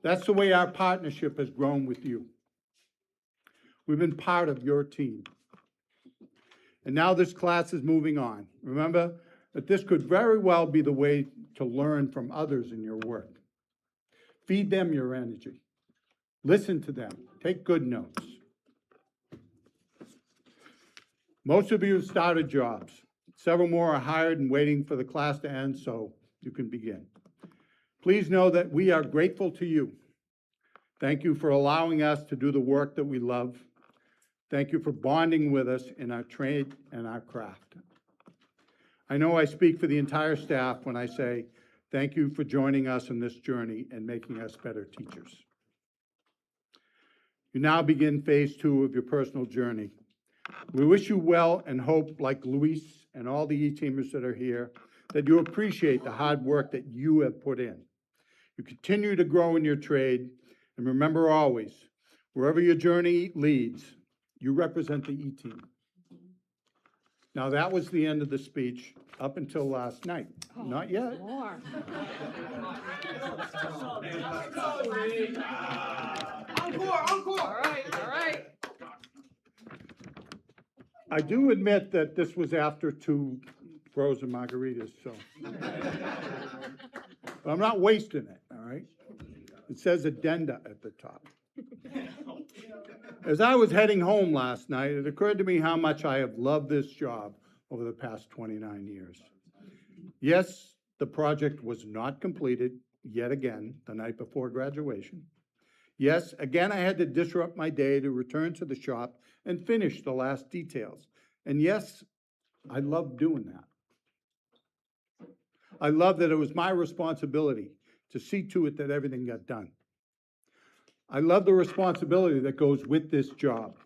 That's the way our partnership has grown with you. We've been part of your team. And now this class is moving on. Remember that this could very well be the way to learn from others in your work. Feed them your energy. Listen to them. Take good notes. Most of you have started jobs. Several more are hired and waiting for the class to end so you can begin. Please know that we are grateful to you. Thank you for allowing us to do the work that we love. Thank you for bonding with us in our trade and our craft. I know I speak for the entire staff when I say thank you for joining us in this journey and making us better teachers. You now begin phase 2 of your personal journey. We wish you well and hope, like Luis and all the E-teamers that are here, that you appreciate the hard work that you have put in. You continue to grow in your trade, and remember always, wherever your journey leads, you represent the E-team. Now, that was the end of the speech up until last night. Not yet. More. Encore. All right. I do admit that this was after 2 frozen margaritas, so. But I'm not wasting it, all right? It says addenda at the top. As I was heading home last night, it occurred to me how much I have loved this job over the past 29 years. Yes, the project was not completed yet again the night before graduation. Yes, again, I had to disrupt my day to return to the shop and finish the last details. And yes, I loved doing that. I loved that it was my responsibility to see to it that everything got done. I love the responsibility that goes with this job.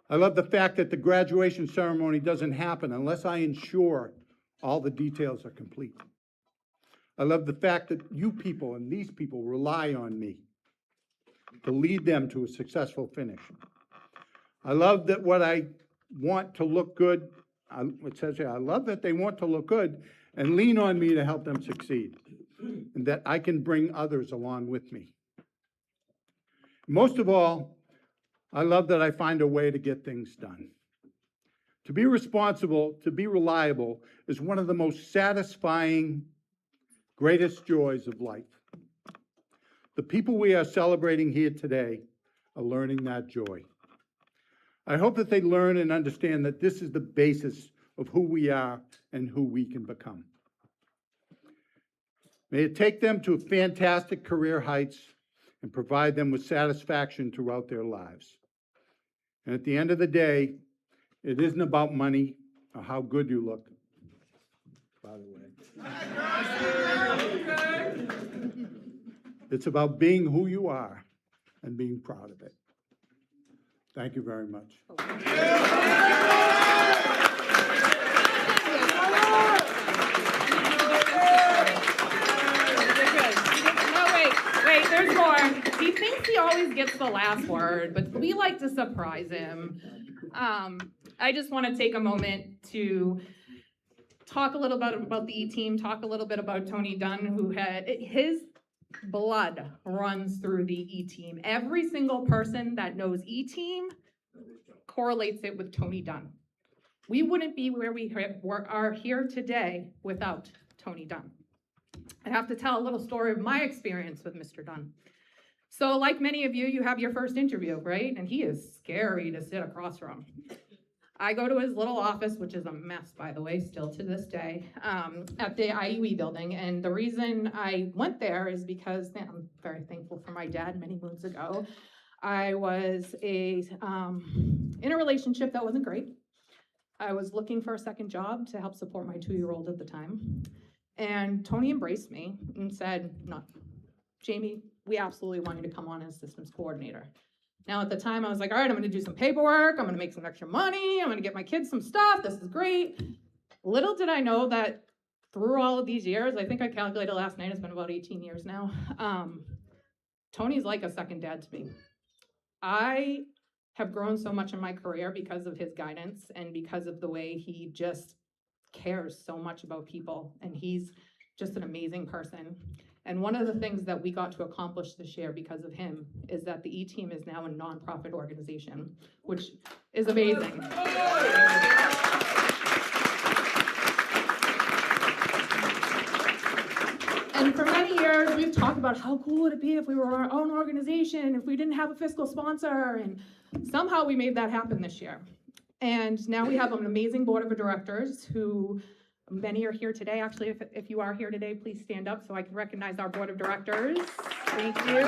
I love the fact that the graduation ceremony doesn't happen unless I ensure all the details are complete. I love the fact that you people and these people rely on me to lead them to a successful finish. I love that what I want to look good, it says here, I love that they want to look good and lean on me to help them succeed, and that I can bring others along with me. Most of all, I love that I find a way to get things done. To be responsible, to be reliable, is one of the most satisfying, greatest joys of life. The people we are celebrating here today are learning that joy. I hope that they learn and understand that this is the basis of who we are and who we can become. May it take them to fantastic career heights and provide them with satisfaction throughout their lives. And at the end of the day, it isn't about money or how good you look, by the way. It's about being who you are and being proud of it. Thank you very much. Wait, there's more. He thinks he always gets the last word, but we like to surprise him. I just want to take a moment to talk a little bit about the E-team, talk a little bit about Tony Dunn, who had his blood runs through the E-team. Every single person that knows E-team correlates it with Tony Dunn. We wouldn't be where we are here today without Tony Dunn. I have to tell a little story of my experience with Mr. Dunn. So like many of you, you have your first interview, right? And he is scary to sit across from. I go to his little office, which is a mess, by the way, still to this day, at the IUE building. And the reason I went there is because I'm very thankful for my dad many moons ago. I was in a relationship that wasn't great. I was looking for a second job to help support my 2-year-old at the time. And Tony embraced me and said, no, Jamie, we absolutely want you to come on as systems coordinator. Now, at the time, I was like, all right, I'm going to do some paperwork. I'm going to make some extra money. I'm going to get my kids some stuff. This is great. Little did I know that through all of these years, I think I calculated last night, it's been about 18 years now, Tony's like a second dad to me. I have grown so much in my career because of his guidance and because of the way he just cares so much about people. And he's just an amazing person. And one of the things that we got to accomplish this year because of him is that the E-Team is now a nonprofit organization, which is amazing. And for many years, we've talked about how cool would it be if we were our own organization, if we didn't have a fiscal sponsor, and somehow we made that happen this year. And now we have an amazing board of directors who many are here today. Actually, if you are here today, please stand up so I can recognize our board of directors. Thank you.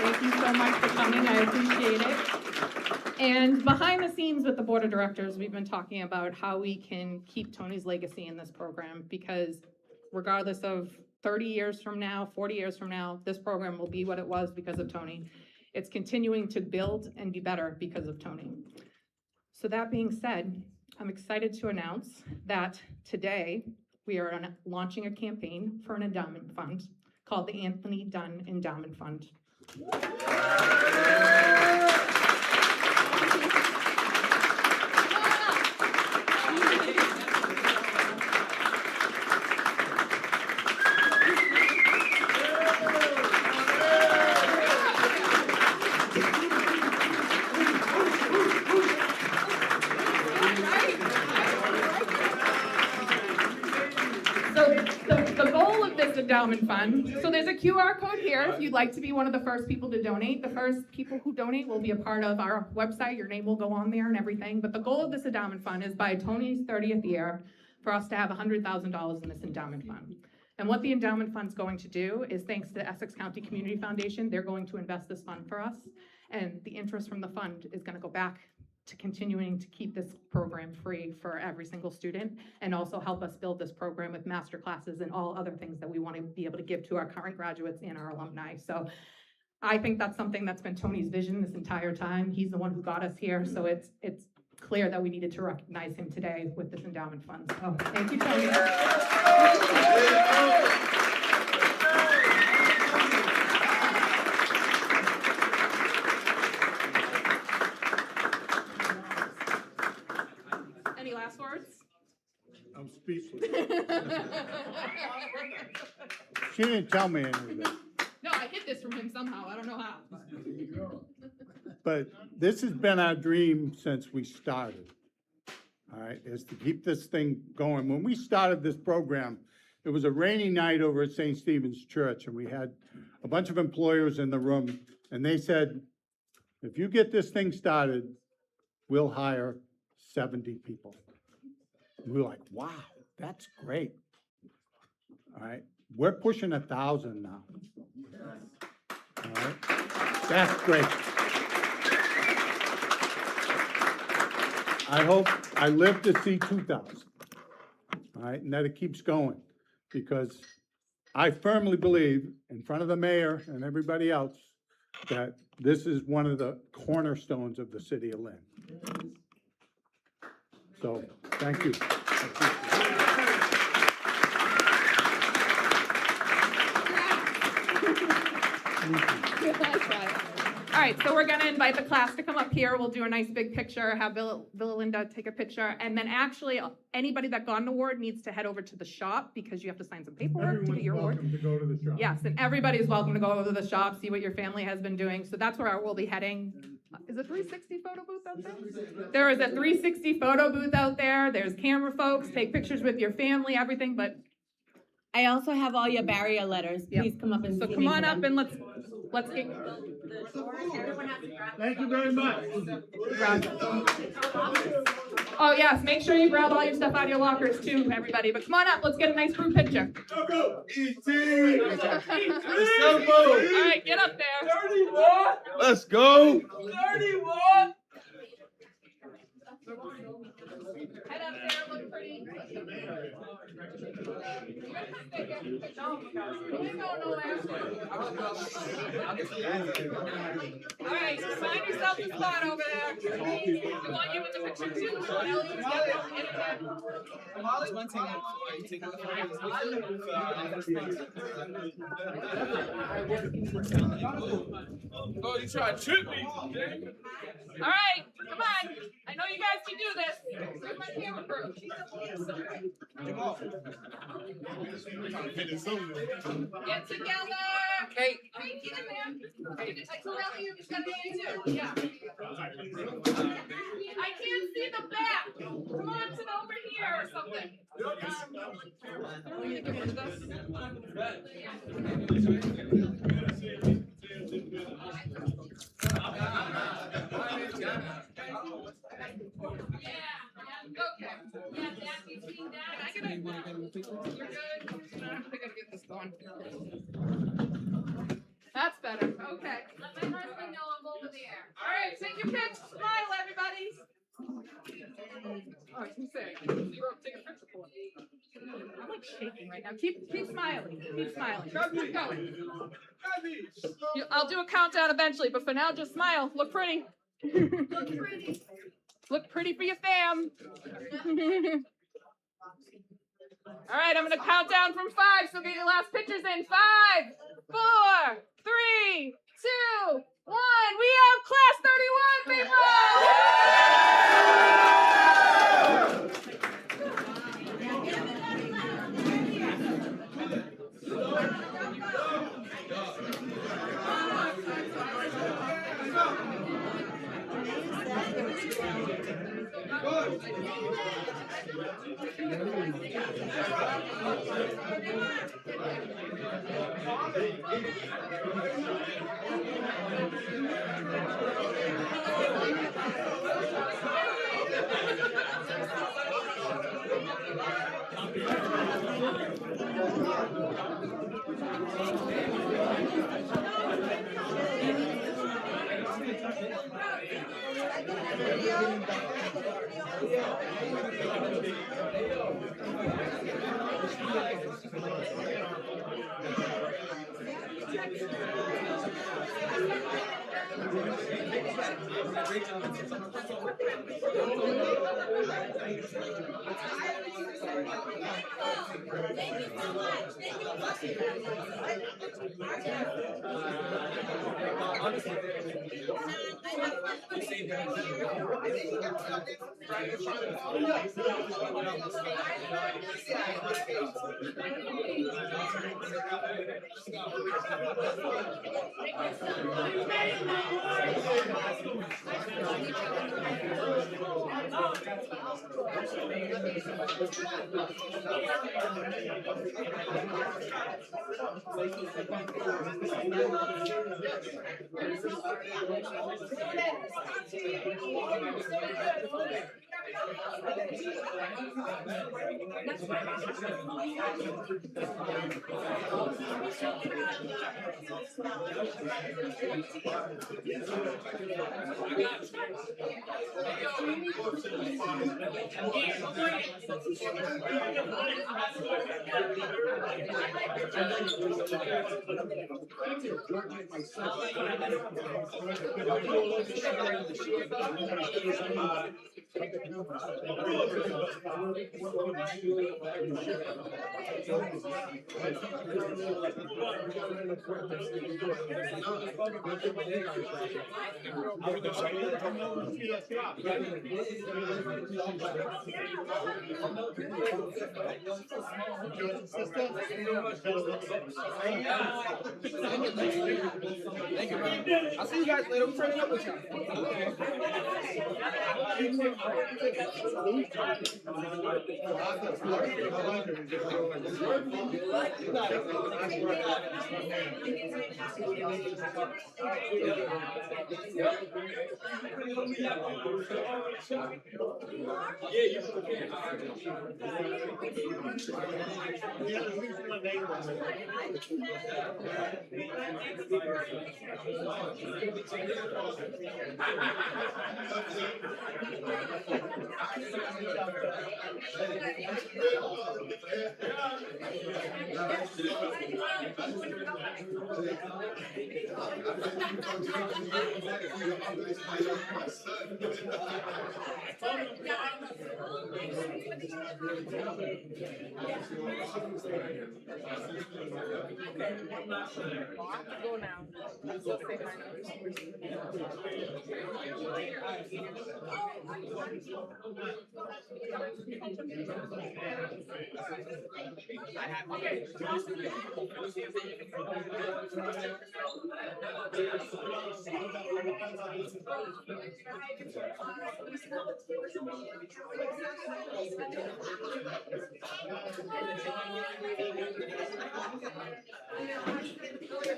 Thank you so much for coming. I appreciate it. And behind the scenes with the board of directors, we've been talking about how we can keep Tony's legacy in this program, because regardless of 30 years from now, 40 years from now, this program will be what it was because of Tony. It's continuing to build and be better because of Tony. So that being said, I'm excited to announce that today we are launching a campaign for an endowment fund called the Anthony Dunn Endowment Fund. Endowment fund. So there's a QR code here if you'd like to be one of the first people to donate. The first people who donate will be a part of our website. Your name will go on there and everything. But the goal of this endowment fund is by Tony's 30th year for us to have $100,000 in this endowment fund. And what the endowment fund's going to do is, thanks to Essex County Community Foundation, they're going to invest this fund for us. And the interest from the fund is going to go back to continuing to keep this program free for every single student, and also help us build this program with master classes and all other things that we want to be able to give to our current graduates and our alumni. So I think that's something that's been Tony's vision this entire time. He's the one who got us here, so it's clear that we needed to recognize him today with this endowment fund. So thank you, Tony. I'm speechless. She didn't tell me anything. No, I hid this from him somehow. I don't know how. But this has been our dream since we started, all right, is to keep this thing going. When we started this program, it was a rainy night over at St. Stephen's Church, and we had a bunch of employers in the room, and they said, if you get this thing started, we'll hire 70 people. We were like, wow, that's great. All right, we're pushing 1,000 now. All right, that's great. I hope I live to see 2,000. All right, and that it keeps going, because I firmly believe, in front of the mayor and everybody else, that this is one of the cornerstones of the city of Lynn. So, thank you. All right, so we're gonna invite the class to come up here. We'll do a nice big picture, have Bill and Linda take a picture, and then actually, anybody that got an award needs to head over to the shop, because you have to sign some paperwork to get your award. Welcome to go to the shop. Yes, and everybody's welcome to go over to the shop, see what your family has been doing. So that's where we'll be heading. Is a 360 photo booth out there? There is a 360 photo booth out there. There's camera folks, take pictures with your family, everything, but. I also have all your barrier letters. Please come up and So see come me on for up them. and let's get. Thank you very much. Oh yes, make sure you grab all your stuff out of your lockers too, everybody. But come on up, let's get a nice group picture. E.T. All right, get up there. 31. Let's go. 31. Head up there, look pretty. All right, find yourself a spot over there. We want you in the picture too. Ellie's got it. Oh, you trying to trip me? All right, come on. I know you guys can do this. Where's my camera crew? Get together. Hey, get in there. I told Ellie you just got to get in too. Yeah. I can't see the back. Come on, sit over here or something. Let me get rid of this. That's better. Okay. Let my husband know I'm over there. All right, take your pics. Smile, everybody. Oh, too sick. Take a picture for me. I'm like shaking right now. Keep smiling. Keep smiling. Keep going. I'll do a countdown eventually, but for now, just smile. Look pretty. Look pretty. Look pretty for your fam. All right, I'm going to count down from 5, so get your last pictures in. 5, 4, 3, 2, 1. We have class 31, people! Thank you. I'll see you guys later. I'm turning up with you. Go now. Go say hi.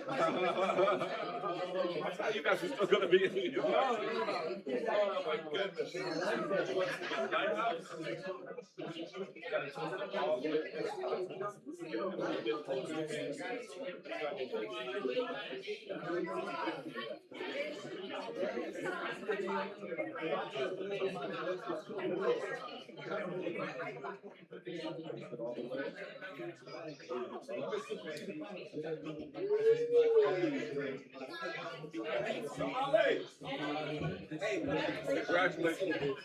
I thought you guys were still gonna be in here. Oh, my goodness. Congratulations.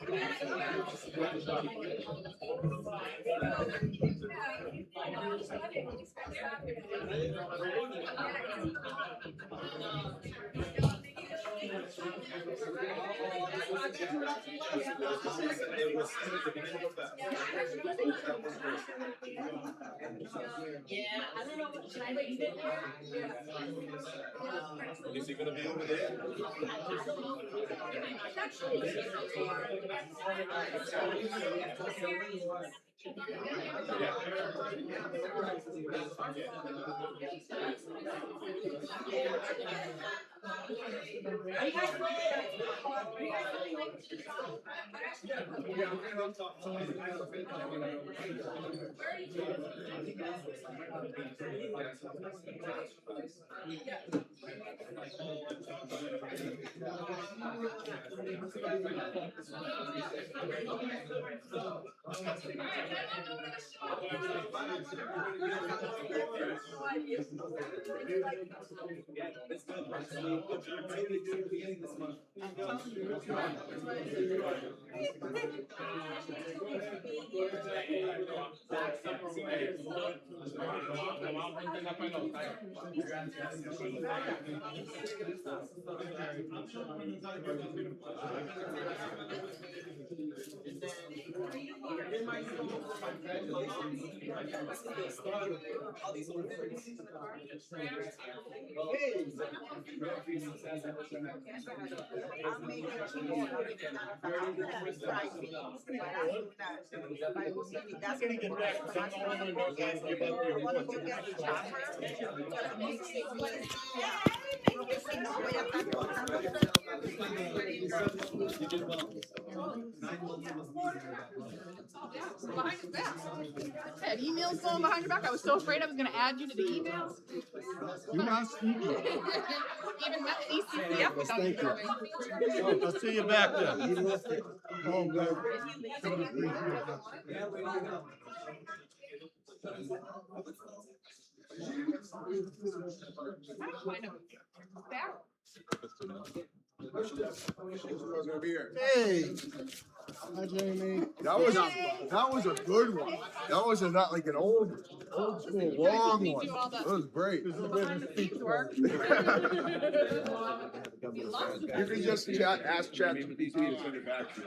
Is he gonna be over there? That's gonna get back, because I'm the one who can't give up your Behind his back. Had emails going behind your back. I was so afraid I was going to add you to the emails. You're not sneaky. Even met ECCF without you knowing. I'll see you back there. Oh, good. Barrel. Hey. Hi, Jamie. That was a good one. That was not like an old school long one. That was great. You can just ask chat GPT to send it back to you.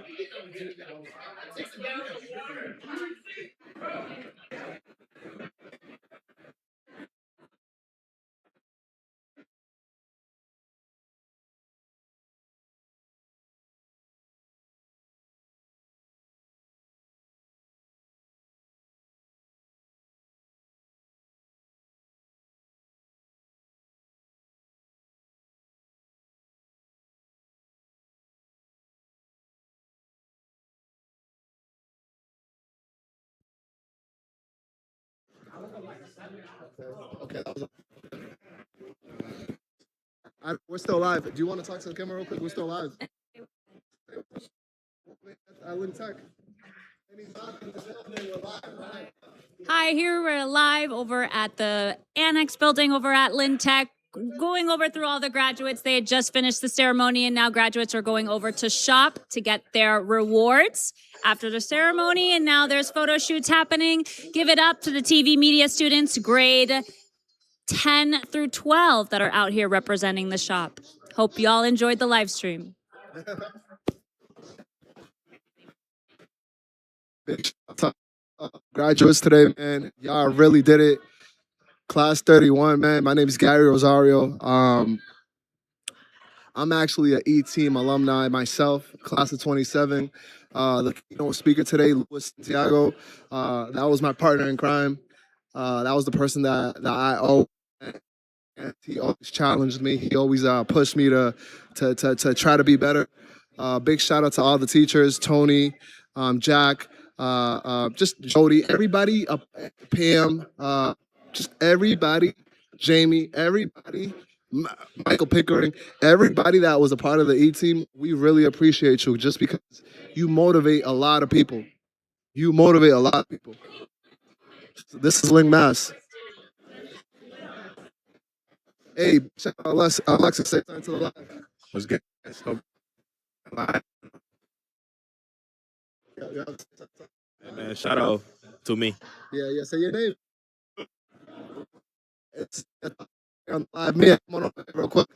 Okay, we're still live. Do you want to talk to the camera real quick? We're still live. Lynn Tech. Hi, here we're live over at the Annex building over at Lynn Tech, going over through all the graduates. They had just finished the ceremony, and now graduates are going over to shop to get their rewards after the ceremony. And now there's photo shoots happening. Give it up to the TV media students, grade 10 through 12, that are out here representing the shop. Hope you all enjoyed the live stream. Graduates today, man. Y'all really did it. Class 31, man. My name is Gary Rosario. I'm actually an E-Team alumni myself, class of 27. The keynote speaker today, Santiago, that was my partner in crime. That was the person that I owe. And he always challenged me. He always pushed me to try to be better. Big shout out to all the teachers, Tony, Jack, just Jody, everybody, Pam, just everybody, Jamie, everybody, Michael Pickering, everybody that was a part of the E-Team. We really appreciate you just because you motivate a lot of people. You motivate a lot of people. This is Lynn, Mass. Hey, Alexa, say something to the live. Let's get so live. Hey man, shout out to me. Yeah, say your name. It's on live. Mia, come on over real quick.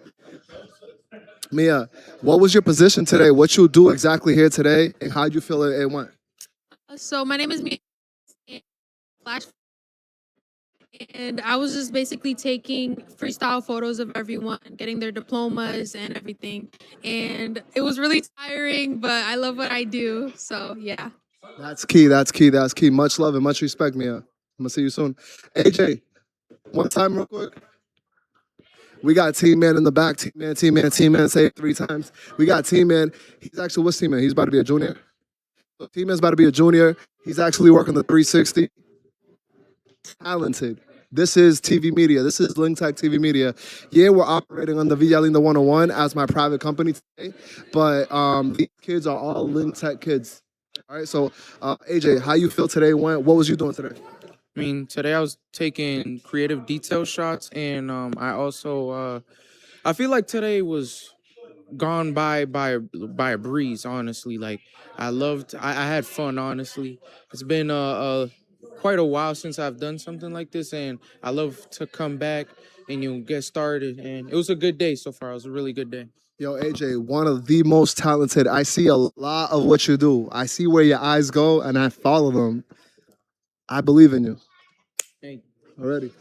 Mia, what was your position today? What you do exactly here today, and how'd you feel it went? So my name is Mia, and I was just basically taking freestyle photos of everyone, getting their diplomas and everything. And it was really tiring, but I love what I do. So yeah. That's key. That's key. That's key. Much love and much respect, Mia. I'm gonna see you soon. AJ, one time real quick. We got Team Man in the back. Team Man, Team Man, Team Man. Say it 3 times. We got Team Man. He's actually, what's Team Man? He's about to be a junior. So Team Man's about to be a junior. He's actually working the 360. Talented. This is TV media. This is Lynn Tech TV media. Yeah, we're operating on the Villa Linda 101 as my private company today, but these kids are all Lynn Tech kids. All right, so AJ, how you feel today? What was you doing today? I mean, today I was taking creative detail shots, and I also I feel like today was gone by a breeze. Honestly, like I had fun. Honestly, it's been quite a while since I've done something like this, and I love to come back and get started. And it was a good day so far. It was a really good day. Yo, AJ, one of the most talented. I see a lot of what you do. I see where your eyes go, and I follow them. I believe in you. Thank you. Already.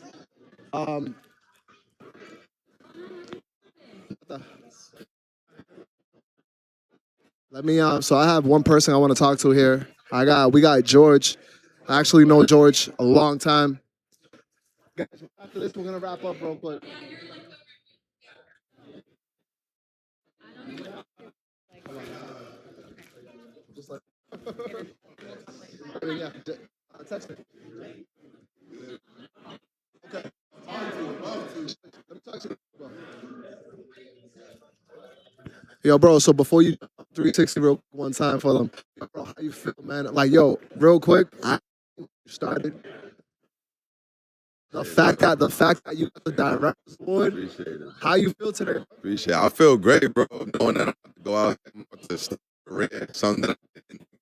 Let me so I have one person I want to talk to here. We got George. I actually know George a long time. Guys, after this, we're gonna wrap up real quick. Just like, yeah, text me. Okay. Let me talk to you, bro. Yo, bro, so before you 360 real quick one time for them, bro, how you feel, man? Like, yo, real quick, I started The fact that you got the director's award. Appreciate it. How you feel today? Appreciate it. I feel great, bro, knowing that I'm about to go out and to start a career, something that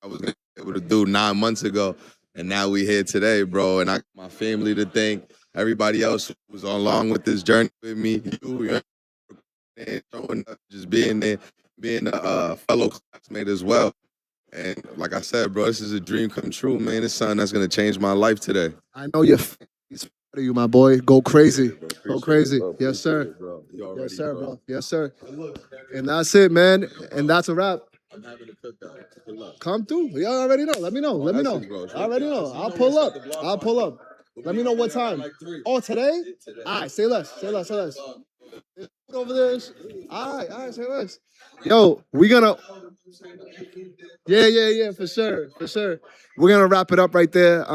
I was gonna be able to do 9 months ago. And now we here today, bro. And I got my family to thank, everybody else who was along with this journey with me. You and showing up, just being there, being a fellow classmate as well. And like I said, bro, this is a dream come true, man. It's something that's gonna change my life today. I know you're proud of you, my boy. Go crazy. Go crazy. Yes, sir. Yes, sir, bro. Yes, sir. And that's it, man. And that's a wrap. I'm having a cookout. Good luck. Come through. You already know. Let me know. Let me know. I already know. I'll pull up. I'll pull up. Let me know what time. Oh, today? All right, say less. Say less. Say less. Over there. All right, say less. Yo, we gonna. Yeah, for sure. We're gonna wrap it up right there.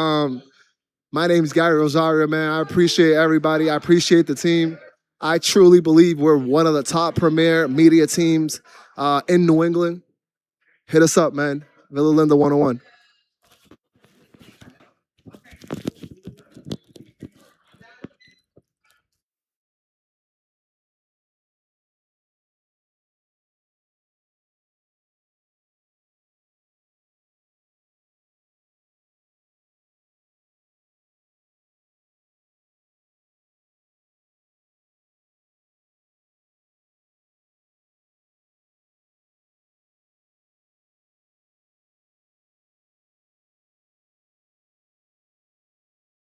My name is Gary Rosario, man. I appreciate everybody. I appreciate the team. I truly believe we're one of the top premier media teams in New England. Hit us up, man. Villa Linda 101.